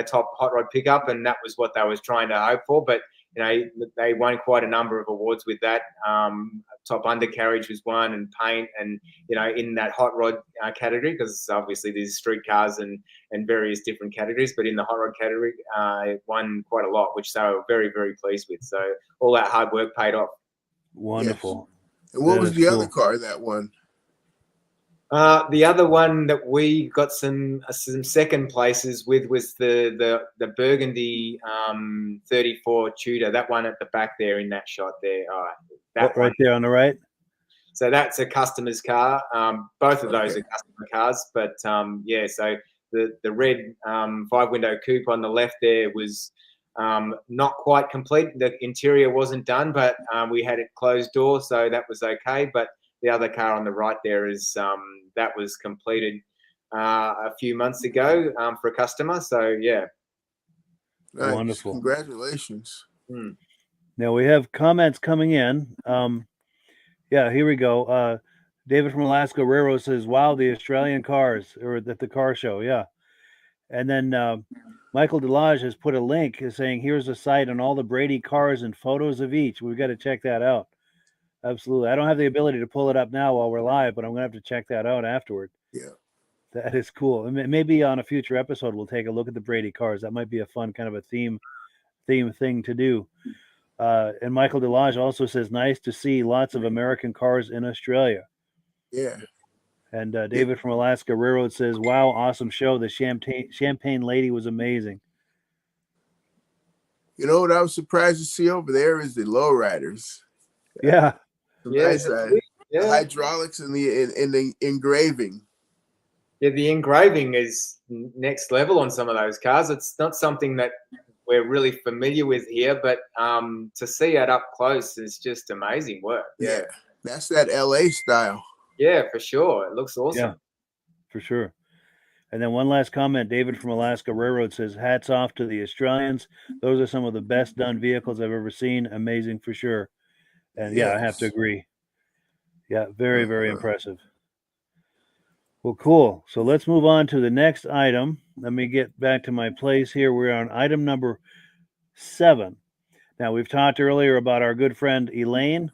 top hot rod pickup, and that was what they was trying to hope for. But they won quite a number of awards with that. Top undercarriage was one, and paint, and in that hot rod category, because obviously there's street cars and various different categories, but in the hot rod category, it won quite a lot, which they were very, very pleased with. So all that hard work paid off. Wonderful. Yes. And what was the other car that won? The other one that we got some second places with was the burgundy 34 Tudor. That one at the back there in that shot there. That right there on the right. So that's a customer's car. Both of those are customer cars, but so the red 5-window coupe on the left there was not quite complete. The interior wasn't done, but we had it closed door, so that was okay. But the other car on the right there is that was completed a few months ago for a customer. So yeah, nice. Wonderful. Congratulations. Now we have comments coming in. Here we go. David from Alaska Railroad says, "Wow, the Australian cars, or at the car show." Yeah, and then Michael Delage has put a link saying, "Here's a site on all the Brady cars and photos of each." We've got to check that out. Absolutely. I don't have the ability to pull it up now while we're live, but I'm going to have to check that out afterward. Yeah. That is cool. And maybe on a future episode, we'll take a look at the Brady cars. That might be a fun kind of a theme thing to do. And Michael Delage also says, "Nice to see lots of American cars in Australia." Yeah. And David from Alaska Railroad says, "Wow, awesome show. The champagne lady was amazing." You know what I was surprised to see over there is the lowriders. Yeah. Nice, the yeah. hydraulics and the engraving. Yeah, the engraving is next level on some of those cars. It's not something that we're really familiar with here, but to see it up close is just amazing work. Yeah, that's that LA style. Yeah, for sure. It looks awesome. Yeah, for sure. And then one last comment. David from Alaska Railroad says, hats off to the Australians. Those are some of the best done vehicles I've ever seen. Amazing for sure. And yeah, I have to agree. Yeah, very, very impressive. Well, cool. So let's move on to the next item. Let me get back to my place here. We're on item number 7. Now, we've talked earlier about our good friend Elaine.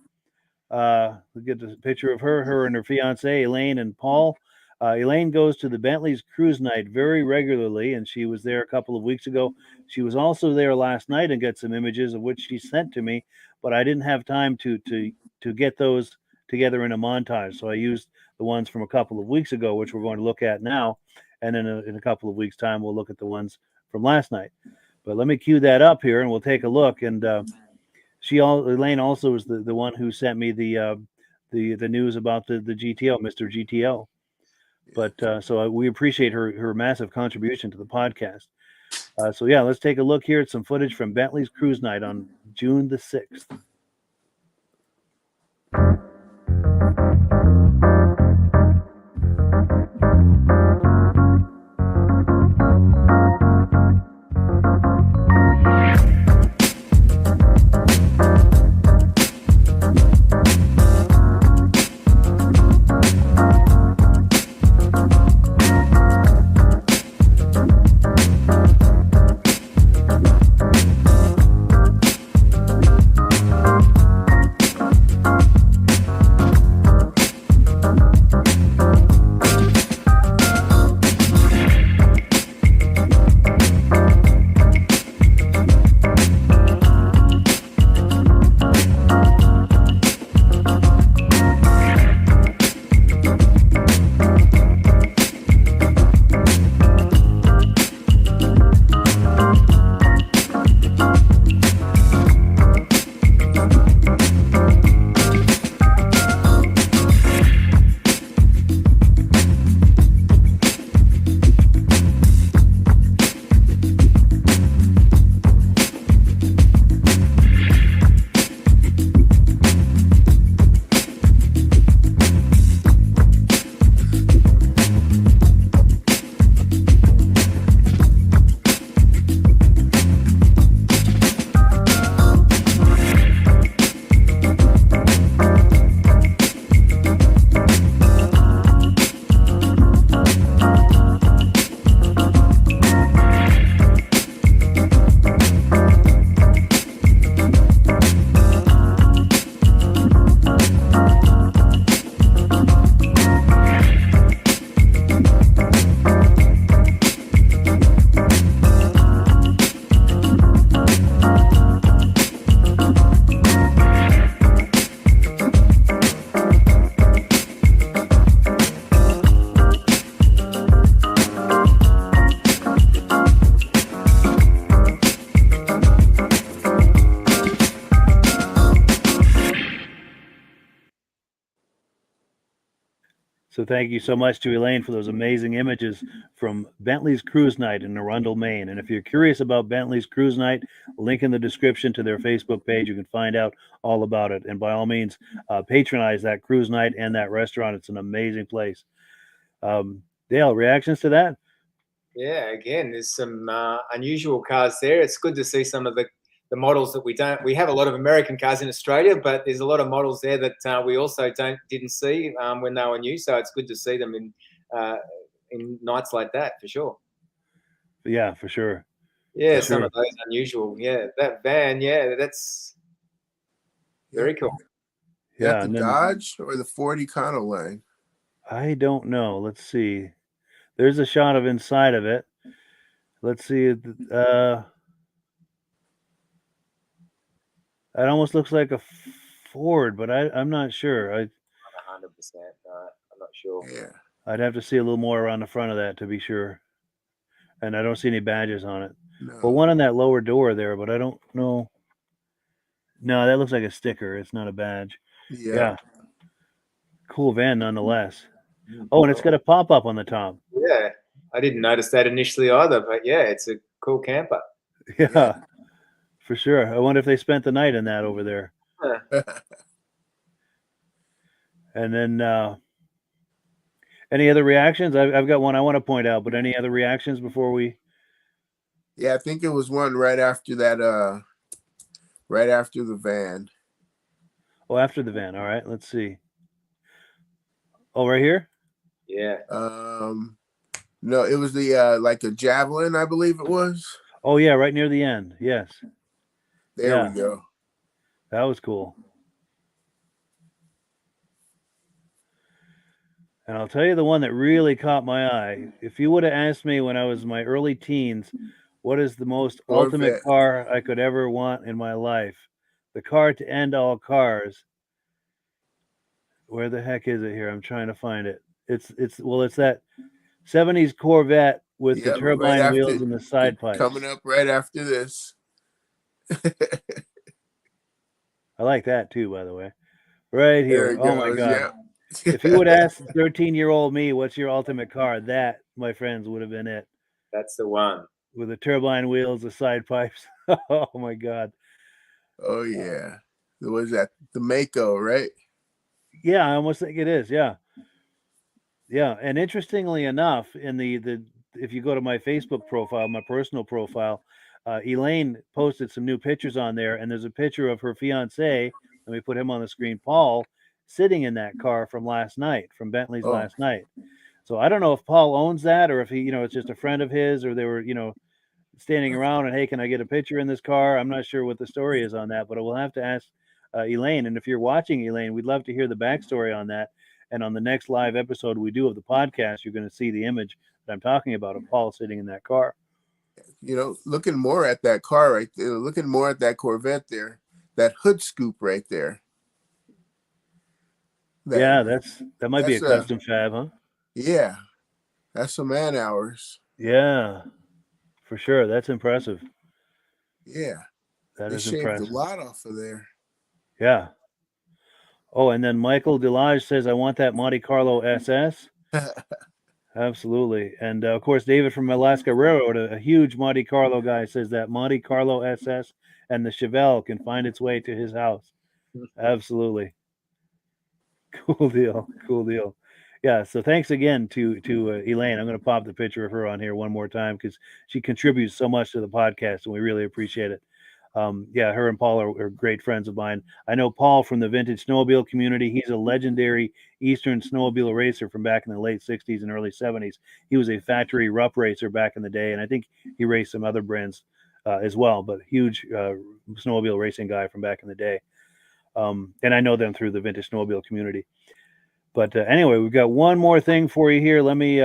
We'll get the picture of her and her fiance, Elaine and Paul. Elaine goes to the Bentley's cruise night very regularly, and she was there a couple of weeks ago. She was also there last night and got some images of which she sent to me, but I didn't have time to get those together in a montage. So I used the ones from a couple of weeks ago, which we're going to look at now, and then in a couple of weeks' time, we'll look at the ones from last night. But let me cue that up here, and we'll take a look. And Elaine also is the one who sent me the news about the GTO, Mr. GTO. But so we appreciate her massive contribution to the podcast. So yeah, let's take a look here at some footage from Bentley's cruise night on June the 6th. So thank you so much to Elaine for those amazing images from Bentley's Cruise Night in Arundel, Maine. And if you're curious about Bentley's Cruise Night, link in the description to their Facebook page. You can find out all about it. And by all means, patronize that cruise night and that restaurant. It's an amazing place. Dale, reactions to that? Yeah, again, there's some unusual cars there. It's good to see some of the models that we have a lot of American cars in Australia, but there's a lot of models there that we also didn't see when they were new. So it's good to see them in nights like that for sure. Yeah, for sure. Yeah, for some of those unusual. Yeah, that van. Yeah, that's very cool. Yeah, the Dodge or the Ford Econoline? I don't know. Let's see. There's a shot of inside of it. Let's see. It almost looks like a Ford, but I'm not sure. 100%. No, I'm not sure. Yeah. I'd have to see a little more around the front of that to be sure. and I don't see any badges on it. No. Well, one on that lower door there, but I don't know. No, that looks like a sticker. It's not a badge. Yeah. Cool van nonetheless. Oh, and it's got a pop-up on the top. Yeah, I didn't notice that initially either, but yeah, it's a cool camper. Yeah, for sure. I wonder if they spent the night in that over there. And then any other reactions? I've got one I want to point out, but any other reactions before we? Yeah, I think it was one right after that. Right after the van. Oh, after the van. All right, let's see. Oh, right here. Yeah. No, it was the like a Javelin, I believe it was. Oh yeah, right near the end. Yes. There we go. That was cool. And I'll tell you the one that really caught my eye. If you would have asked me when I was in my early teens, what is the most ultimate car I could ever want in my life? The car to end all cars. Where the heck is it here? I'm trying to find it. It's that 70s Corvette with the turbine wheels and the side pipes. Coming up right after this. I like that too, by the way. Right here. Oh my God. Yeah. If you would ask 13-year-old me, what's your ultimate car? That, my friends, would have been it. That's the one. With the turbine wheels, the side pipes. Oh my God. Oh yeah. Was that the Mako, right? Yeah, I almost think it is. Yeah. Yeah. And interestingly enough, in the if you go to my Facebook profile, my personal profile, Elaine posted some new pictures on there, and there's a picture of her fiance. Let me put him on the screen, Paul, sitting in that car from last night, from Bentley's last night. So I don't know if Paul owns that, or if he, it's just a friend of his, or they were, standing around and, hey, can I get a picture in this car? I'm not sure what the story is on that, but we'll have to ask Elaine. And if you're watching, Elaine, we'd love to hear the backstory on that. And on the next live episode we do of the podcast, you're going to see the image that I'm talking about of Paul sitting in that car. Looking more at that car right there, looking more at that Corvette there, that hood scoop right there. That might be a custom fab, huh? Yeah, that's some man hours. Yeah, for sure. That's impressive. Yeah, that is shaved impressive. A lot off of there. Yeah. Oh, and then Michael Delage says, "I want that Monte Carlo SS." Absolutely, and of course, David from Alaska Railroad, a huge Monte Carlo guy, says that Monte Carlo SS and the Chevelle can find its way to his house. Absolutely. Cool deal. Yeah, so thanks again to Elaine. I'm going to pop the picture of her on here one more time because she contributes so much to the podcast, and we really appreciate it. Her and Paul are great friends of mine. I know Paul from the vintage snowmobile community. He's a legendary Eastern snowmobile racer from back in the late 60s and early 70s. He was a factory rough racer back in the day, and I think he raced some other brands as well, but huge snowmobile racing guy from back in the day. And I know them through the vintage snowmobile community. But anyway, we've got one more thing for you here. Let me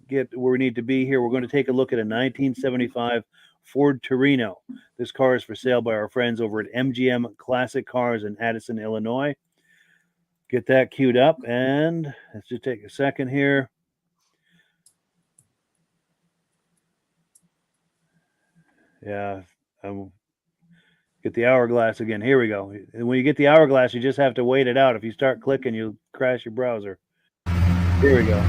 get where we need to be here. We're going to take a look at a 1975 Ford Torino. This car is for sale by our friends over at MGM Classic Cars in Addison, Illinois. Get that queued up, and let's just take a second here. Yeah, get the hourglass again. Here we go. And when you get the hourglass, you just have to wait it out. If you start clicking, you'll crash your browser. Here we go.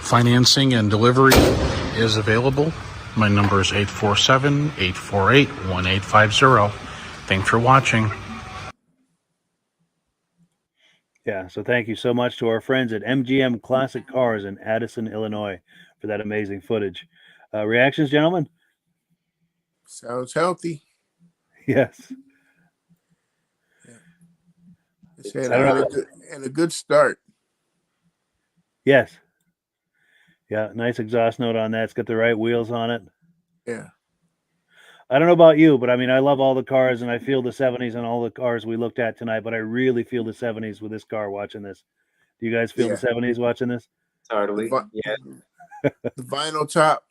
Financing and delivery is available. My number is 847-848-1850. Thanks for watching. Yeah, so thank you so much to our friends at MGM Classic Cars in Addison, Illinois, for that amazing footage. Reactions, gentlemen? Sounds healthy. Yes. It's had a good start. Yes. Yeah, nice exhaust note on that. It's got the right wheels on it. Yeah. I don't know about you, but I mean, I love all the cars, and I feel the 70s on all the cars we looked at tonight, but I really feel the 70s with this car watching this. Do you guys feel the 70s watching this? Totally. Yeah. The vinyl top.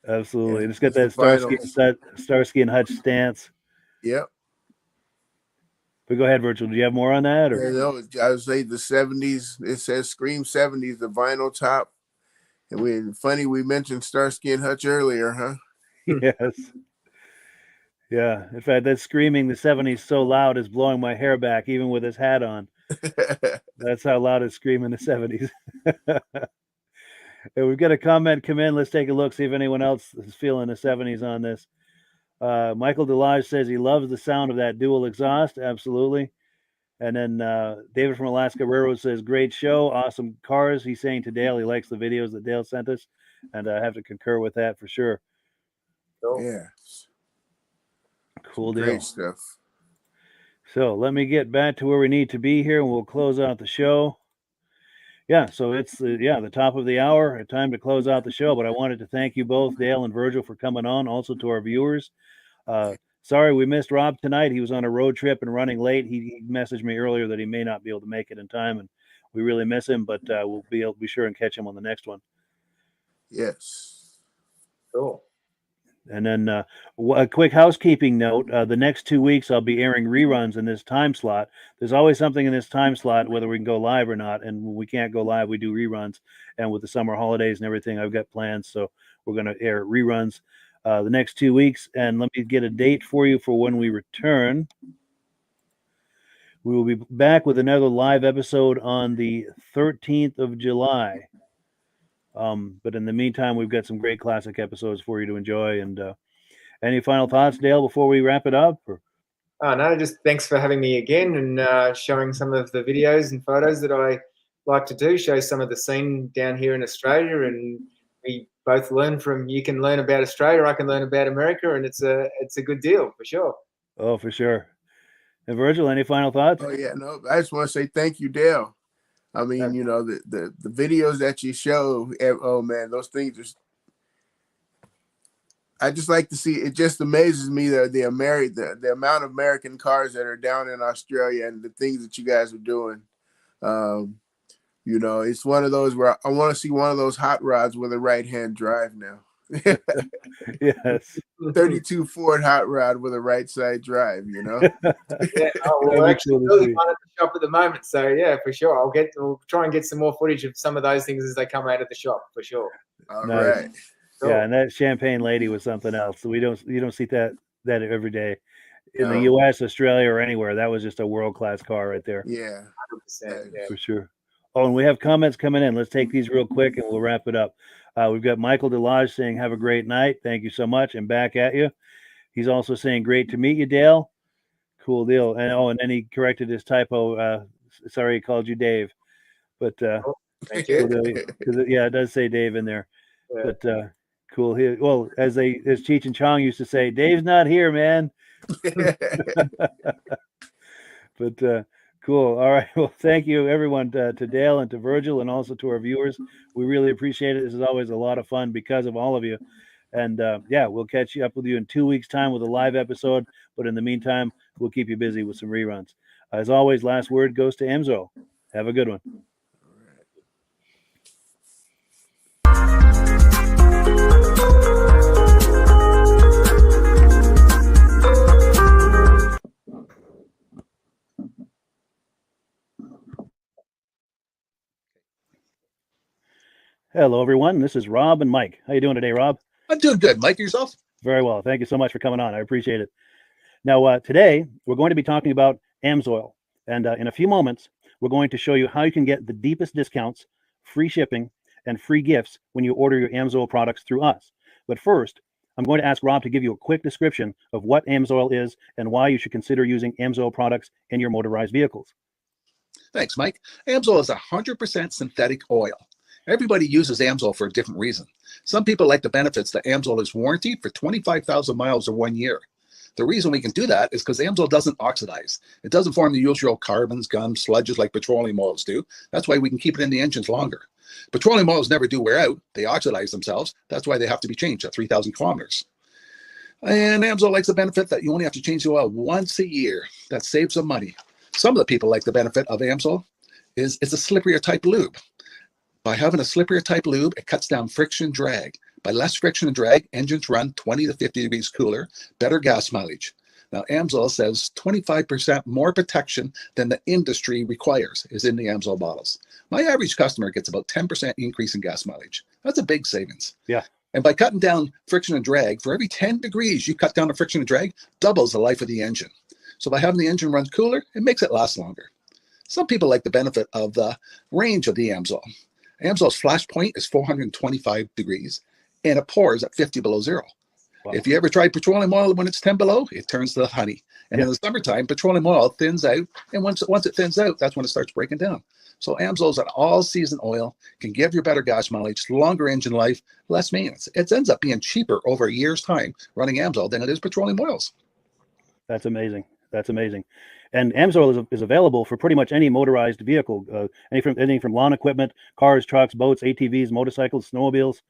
Absolutely. Yeah, It's got that Starsky and Hutch stance. Yep. But go ahead, Virgil. Do you have more on that? Or? Yeah, no, I would say the 70s. It says Scream 70s, the vinyl top. And we mentioned Starsky and Hutch earlier, huh? Yes. Yeah. In fact, that screaming the 70s so loud is blowing my hair back, even with his hat on. That's how loud it's screaming the 70s. We've got a comment come in. Let's take a look, see if anyone else is feeling the 70s on this. Michael Delage says he loves the sound of that dual exhaust. Absolutely. And then David from Alaska Railroad says, great show, awesome cars. He's saying to Dale he likes the videos that Dale sent us, and I have to concur with that for sure. Yeah. Cool deal. Great stuff. So let me get back to where we need to be here, and we'll close out the show. Yeah, so it's the top of the hour. Time to close out the show, but I wanted to thank you both, Dale and Virgil, for coming on. Also to our viewers. Sorry we missed Rob tonight. He was on a road trip and running late. He messaged me earlier that he may not be able to make it in time, and we really miss him, but we'll be sure and catch him on the next one. Yes. Cool. And then a quick housekeeping note. The next 2 weeks, I'll be airing reruns in this time slot. There's always something in this time slot, whether we can go live or not. And when we can't go live, we do reruns. And with the summer holidays and everything, I've got plans. So we're going to air reruns the next 2 weeks. And let me get a date for you for when we return. We will be back with another live episode on the 13th of July. But in the meantime, we've got some great classic episodes for you to enjoy. And any final thoughts, Dale, before we wrap it up? Or? No, just thanks for having me again and showing some of the videos and photos that I like to do, show some of the scene down here in Australia. And we both learn from, you can learn about Australia, I can learn about America, and it's a good deal for sure. Oh, for sure. And Virgil, any final thoughts? Oh, yeah, no, I just want to say thank you, Dale. I mean, you know, the videos that you show, oh man, those things are, I just like to see, it just amazes me the amount of American cars that are down in Australia and the things that you guys are doing. You know, it's one of those where I want to see one of those hot rods with a right-hand drive now. Yes. 32 Ford hot rod with a right side drive, you know. Yeah, we're actually building one at the shop at the moment, so yeah, for sure. We'll try and get some more footage of some of those things as they come out of the shop, for sure. All right. Cool. Yeah, and that Champagne Lady was something else. So you don't see that every day in the U.S., Australia, or anywhere. That was just a world-class car right there. Yeah, 100%. Yeah. For sure. Oh, and we have comments coming in. Let's take these real quick, and we'll wrap it up. We've got Michael Delage saying, have a great night. Thank you so much. And back at you. He's also saying, great to meet you, Dale. Cool deal. And then he corrected his typo. Sorry, he called you Dave. But thank you. It does say Dave in there. Yeah. But cool. Well, as Cheech and Chong used to say, Dave's not here, man. But cool. All right. Well, thank you, everyone, to Dale and to Virgil, and also to our viewers. We really appreciate it. This is always a lot of fun because of all of you. And we'll catch up with you in 2 weeks' time with a live episode. But in the meantime, we'll keep you busy with some reruns. As always, last word goes to Amsoil. Have a good one. Hello, everyone. This is Rob and Mike. How you doing today, Rob? I'm doing good. Mike, yourself? Very well. Thank you so much for coming on. I appreciate it. Now, today, we're going to be talking about Amsoil. And in a few moments, we're going to show you how you can get the deepest discounts free shipping, and free gifts when you order your Amsoil products through us. But first, I'm going to ask Rob to give you a quick description of what Amsoil is and why you should consider using Amsoil products in your motorized vehicles. Thanks, Mike. Amsoil is 100% synthetic oil. Everybody uses Amsoil for a different reason. Some people like the benefits that Amsoil is warranted for 25,000 miles or 1 year. The reason we can do that is because Amsoil doesn't oxidize. It doesn't form the usual carbons, gums, sludges like petroleum oils do. That's why we can keep it in the engines longer. Petroleum oils never do wear out. They oxidize themselves. That's why they have to be changed at 3,000 kilometers. And Amsoil likes the benefit that you only have to change the oil once a year. That saves some money. Some of the people like the benefit of Amsoil is it's a slipperier type lube. By having a slipperier type lube, it cuts down friction and drag. By less friction and drag, engines run 20 to 50 degrees cooler, better gas mileage. Now, Amsoil says 25% more protection than the industry requires is in the Amsoil bottles. My average customer gets about 10% increase in gas mileage. That's a big savings. Yeah. And by cutting down friction and drag, for every 10 degrees you cut down the friction and drag, doubles the life of the engine. So by having the engine run cooler, it makes it last longer. Some people like the benefit of the range of the Amsoil. Amsoil's flash point is 425 degrees, and it pours at 50 below zero. Wow. If you ever tried petroleum oil when it's 10 below, it turns to honey. And in the summertime, petroleum oil thins out, and once it thins out, that's when it starts breaking down. So Amsoil's an all-season oil, can give you better gas mileage, longer engine life, less maintenance. It ends up being cheaper over a year's time running Amsoil than it is petroleum oils. That's amazing. That's amazing. And Amsoil is available for pretty much any motorized vehicle, anything from lawn equipment, cars, trucks, boats, ATVs, motorcycles, snowmobiles.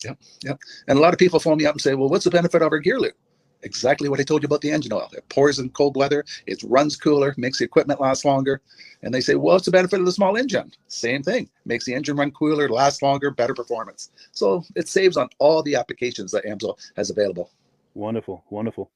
Yep. And a lot of people phone me up and say, well, what's the benefit of our gear lube? Exactly what I told you about the engine oil. It pours in cold weather, it runs cooler, makes the equipment last longer. And they say, well, what's the benefit of the small engine? Same thing. Makes the engine run cooler, last longer, better performance. So it saves on all the applications that Amsoil has available. Wonderful, wonderful.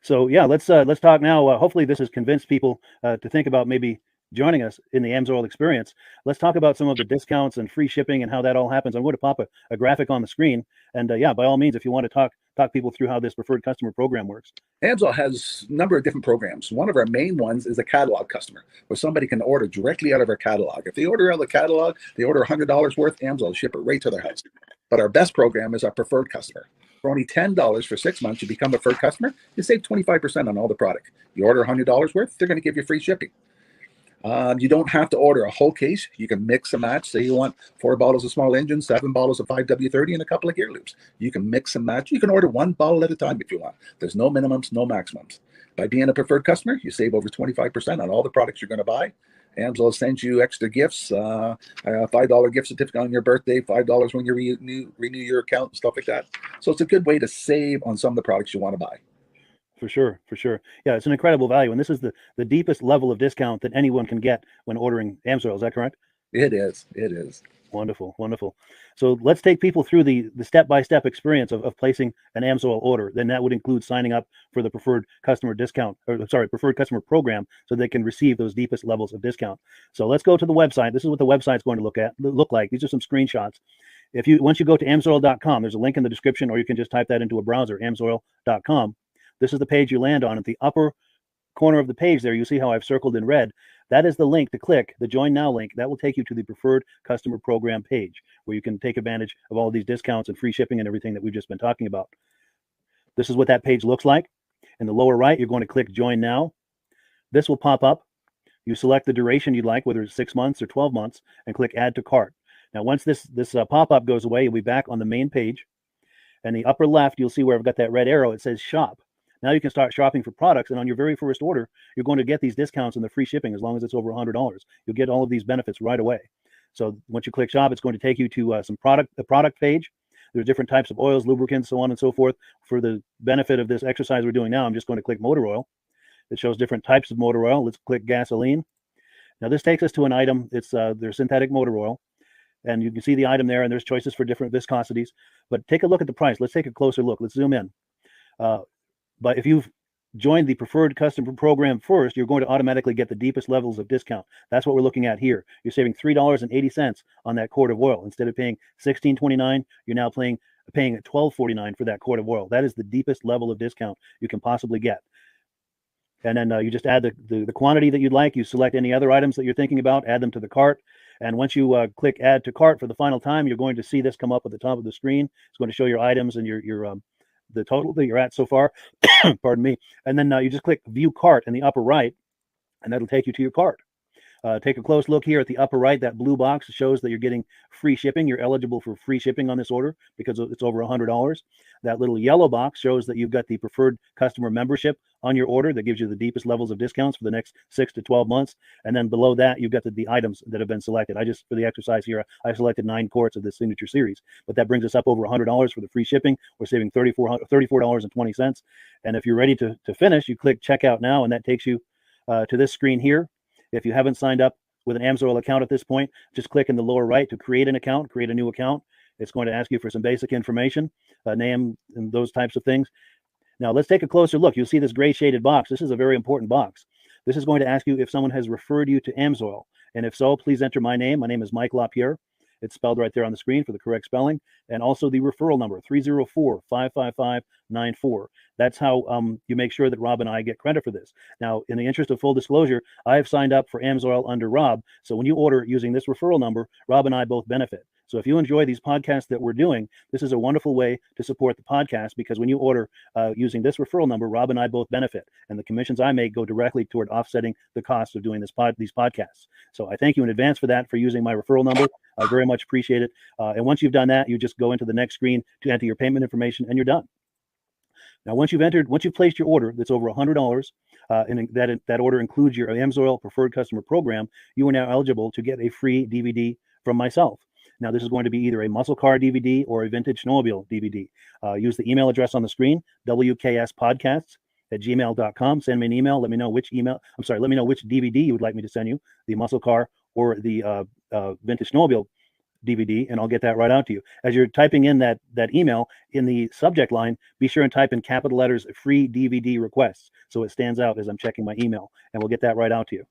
So yeah, let's talk now. Hopefully this has convinced people to think about maybe joining us in the Amsoil experience. Let's talk about some of the discounts and free shipping and how that all happens. I'm going to pop a graphic on the screen. And yeah, by all means, if you want to talk people through how this preferred customer program works. Amsoil has a number of different programs. One of our main ones is a catalog customer, where somebody can order directly out of our catalog. If they order out of the catalog, they order $100 worth, Amsoil will ship it right to their house. But our best program is our preferred customer. For only $10 for 6 months, you become a preferred customer, you save 25% on all the product. You order $100 worth, they're going to give you free shipping. You don't have to order a whole case. You can mix and match. Say you want 4 bottles of small engine, 7 bottles of 5W30, and a couple of gear loops. You can mix and match. You can order 1 bottle at a time if you want. There's no minimums, no maximums. By being a preferred customer, you save over 25% on all the products you're going to buy. Amsoil sends you extra gifts, a $5 gift certificate on your birthday, $5 when you renew your account, and stuff like that. So it's a good way to save on some of the products you want to buy. For sure, for sure. Yeah, it's an incredible value. And this is the deepest level of discount that anyone can get when ordering Amsoil. Is that correct? It is. It is. Wonderful, wonderful. So let's take people through the step-by-step experience of placing an Amsoil order. Then that would include signing up for the preferred customer preferred customer program, so they can receive those deepest levels of discount. So let's go to the website. This is what the website's going to look like. These are some screenshots. Once you go to amsoil.com, there's a link in the description, or you can just type that into a browser, amsoil.com. This is the page you land on. At the upper corner of the page there, you see how I've circled in red. That is the link to click, the Join Now link. That will take you to the Preferred Customer Program page, where you can take advantage of all these discounts and free shipping and everything that we've just been talking about. This is what that page looks like. In the lower right, you're going to click Join Now. This will pop up. You select the duration you'd like, whether it's 6 months or 12 months, and click Add to Cart. Now, once this pop-up goes away, you'll be back on the main page. And the upper left, you'll see where I've got that red arrow. It says Shop. Now you can start shopping for products, and on your very first order, you're going to get these discounts and the free shipping as long as it's over $100. You'll get all of these benefits right away. So once you click Shop, it's going to take you to the product page. There's different types of oils, lubricants, so on and so forth. For the benefit of this exercise we're doing now, I'm just going to click motor oil. It shows different types of motor oil. Let's click gasoline. Now this takes us to an item. It's their synthetic motor oil. And you can see the item there, and there's choices for different viscosities. But take a look at the price. Let's take a closer look. Let's zoom in. But if you've joined the preferred customer program first, you're going to automatically get the deepest levels of discount. That's what we're looking at here. You're saving $3.80 on that quart of oil. Instead of paying $16.29, you're now paying $12.49 for that quart of oil. That is the deepest level of discount you can possibly get. And then you just add the quantity that you'd like. You select any other items that you're thinking about, add them to the cart. And once you click add to cart for the final time, you're going to see this come up at the top of the screen. It's going to show your items and your the total that you're at so far. Pardon me. And then you just click view cart in the upper right, and that'll take you to your cart. Take a close look here at the upper right. That blue box shows that you're getting free shipping. You're eligible for free shipping on this order because it's over $100. That little yellow box shows that you've got the preferred customer membership on your order that gives you the deepest levels of discounts for the next 6 to 12 months. And then below that, you've got the items that have been selected. For the exercise here, I selected 9 quarts of the Signature Series, but that brings us up over $100 for the free shipping. We're saving $34.20. And if you're ready to finish, you click checkout now, and that takes you to this screen here. If you haven't signed up with an Amsoil account at this point, just click in the lower right to create an account, create a new account. It's going to ask you for some basic information, name, and those types of things. Now let's take a closer look. You'll see this gray shaded box. This is a very important box. This is going to ask you if someone has referred you to Amsoil. And if so, please enter my name. My name is Mike LaRiviere. It's spelled right there on the screen for the correct spelling. And also the referral number, 304-555-94. That's how you make sure that Rob and I get credit for this. Now, in the interest of full disclosure, I have signed up for Amsoil under Rob. So when you order using this referral number, Rob and I both benefit. So if you enjoy these podcasts that we're doing, this is a wonderful way to support the podcast, because when you order using this referral number, Rob and I both benefit. And the commissions I make go directly toward offsetting the cost of doing these podcasts. So I thank you in advance for that, for using my referral number. I very much appreciate it. And once you've done that, you just go into the next screen to enter your payment information, and you're done. Now, once you've placed your order that's over $100, and that order includes your Amsoil Preferred Customer Program, you are now eligible to get a free DVD from myself. Now, this is going to be either a muscle car DVD or a vintage snowmobile DVD. Use the email address on the screen, wkspodcasts@gmail.com. Send me an email. Let me know which DVD you would like me to send you, the muscle car or the vintage snowmobile DVD, and I'll get that right out to you. As you're typing in that email, in the subject line, be sure and type in capital letters free DVD requests, so it stands out as I'm checking my email, and we'll get that right out to you.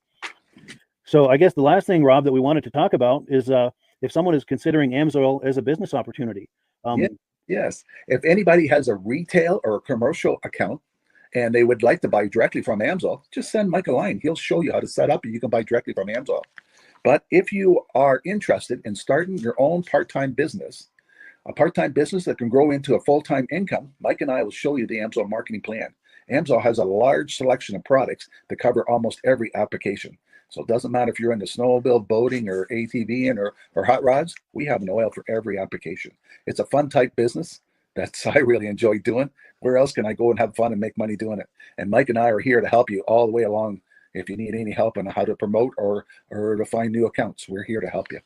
So I guess the last thing, Rob, that we wanted to talk about is if someone is considering Amsoil as a business opportunity. Yes. If anybody has a retail or a commercial account and they would like to buy directly from Amsoil, just send Mike a line. He'll show you how to set up, and you can buy directly from Amsoil. But if you are interested in starting your own part-time business, a part-time business that can grow into a full-time income, Mike and I will show you the Amsoil marketing plan. Amsoil has a large selection of products that cover almost every application. So it doesn't matter if you're into snowmobile, boating, or ATVing or hot rods, we have an oil for every application. It's a fun type business that I really enjoy doing. Where else can I go and have fun and make money doing it? And Mike and I are here to help you all the way along. If you need any help on how to promote or to find new accounts, we're here to help you.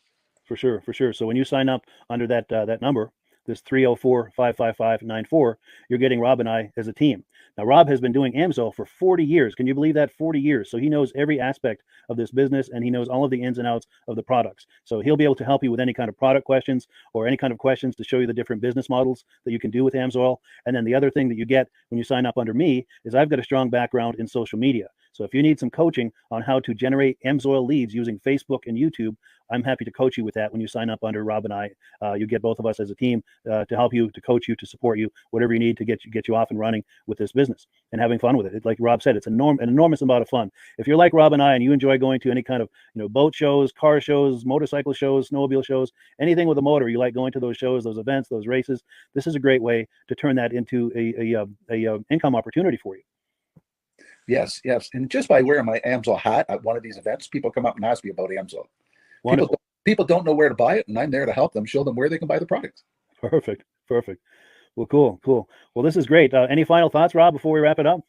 For sure. So when you sign up under that number, this 304-555-94, you're getting Rob and I as a team. Now, Rob has been doing Amsoil for 40 years. Can you believe that? 40 years. So he knows every aspect of this business, and he knows all of the ins and outs of the products. So he'll be able to help you with any kind of product questions or any kind of questions to show you the different business models that you can do with Amsoil. And then the other thing that you get when you sign up under me is I've got a strong background in social media. So if you need some coaching on how to generate Amsoil leads using Facebook and YouTube, I'm happy to coach you with that when you sign up under Rob and I. You get both of us as a team to help you, to coach you, to support you, whatever you need to get you off and running with this business and having fun with it. Like Rob said, it's an enormous amount of fun. If you're like Rob and I and you enjoy going to any kind of boat shows, car shows, motorcycle shows, snowmobile shows, anything with a motor, you like going to those shows, those events, those races, this is a great way to turn that into a income opportunity for you. Yes. And just by wearing my Amsoil hat at one of these events, people come up and ask me about Amsoil. People don't know where to buy it, and I'm there to help them, show them where they can buy the product. Perfect. Well, cool. Well, this is great. Any final thoughts, Rob, before we wrap it up?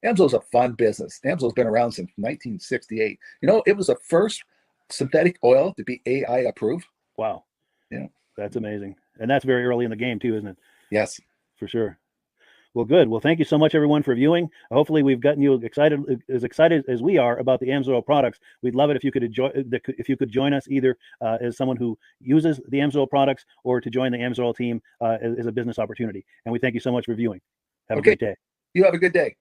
Amsoil's a fun business. Amsoil's been around since 1968. It was the first synthetic oil to be AI approved. Wow. Yeah. That's amazing. And that's very early in the game too, isn't it? Yes. For sure. Well, good. Well, thank you so much, everyone, for viewing. Hopefully, we've gotten you excited as we are about the Amsoil products. We'd love it if you could join us either as someone who uses the Amsoil products or to join the Amsoil team as a business opportunity. And we thank you so much for viewing. Have a great day. You have a good day.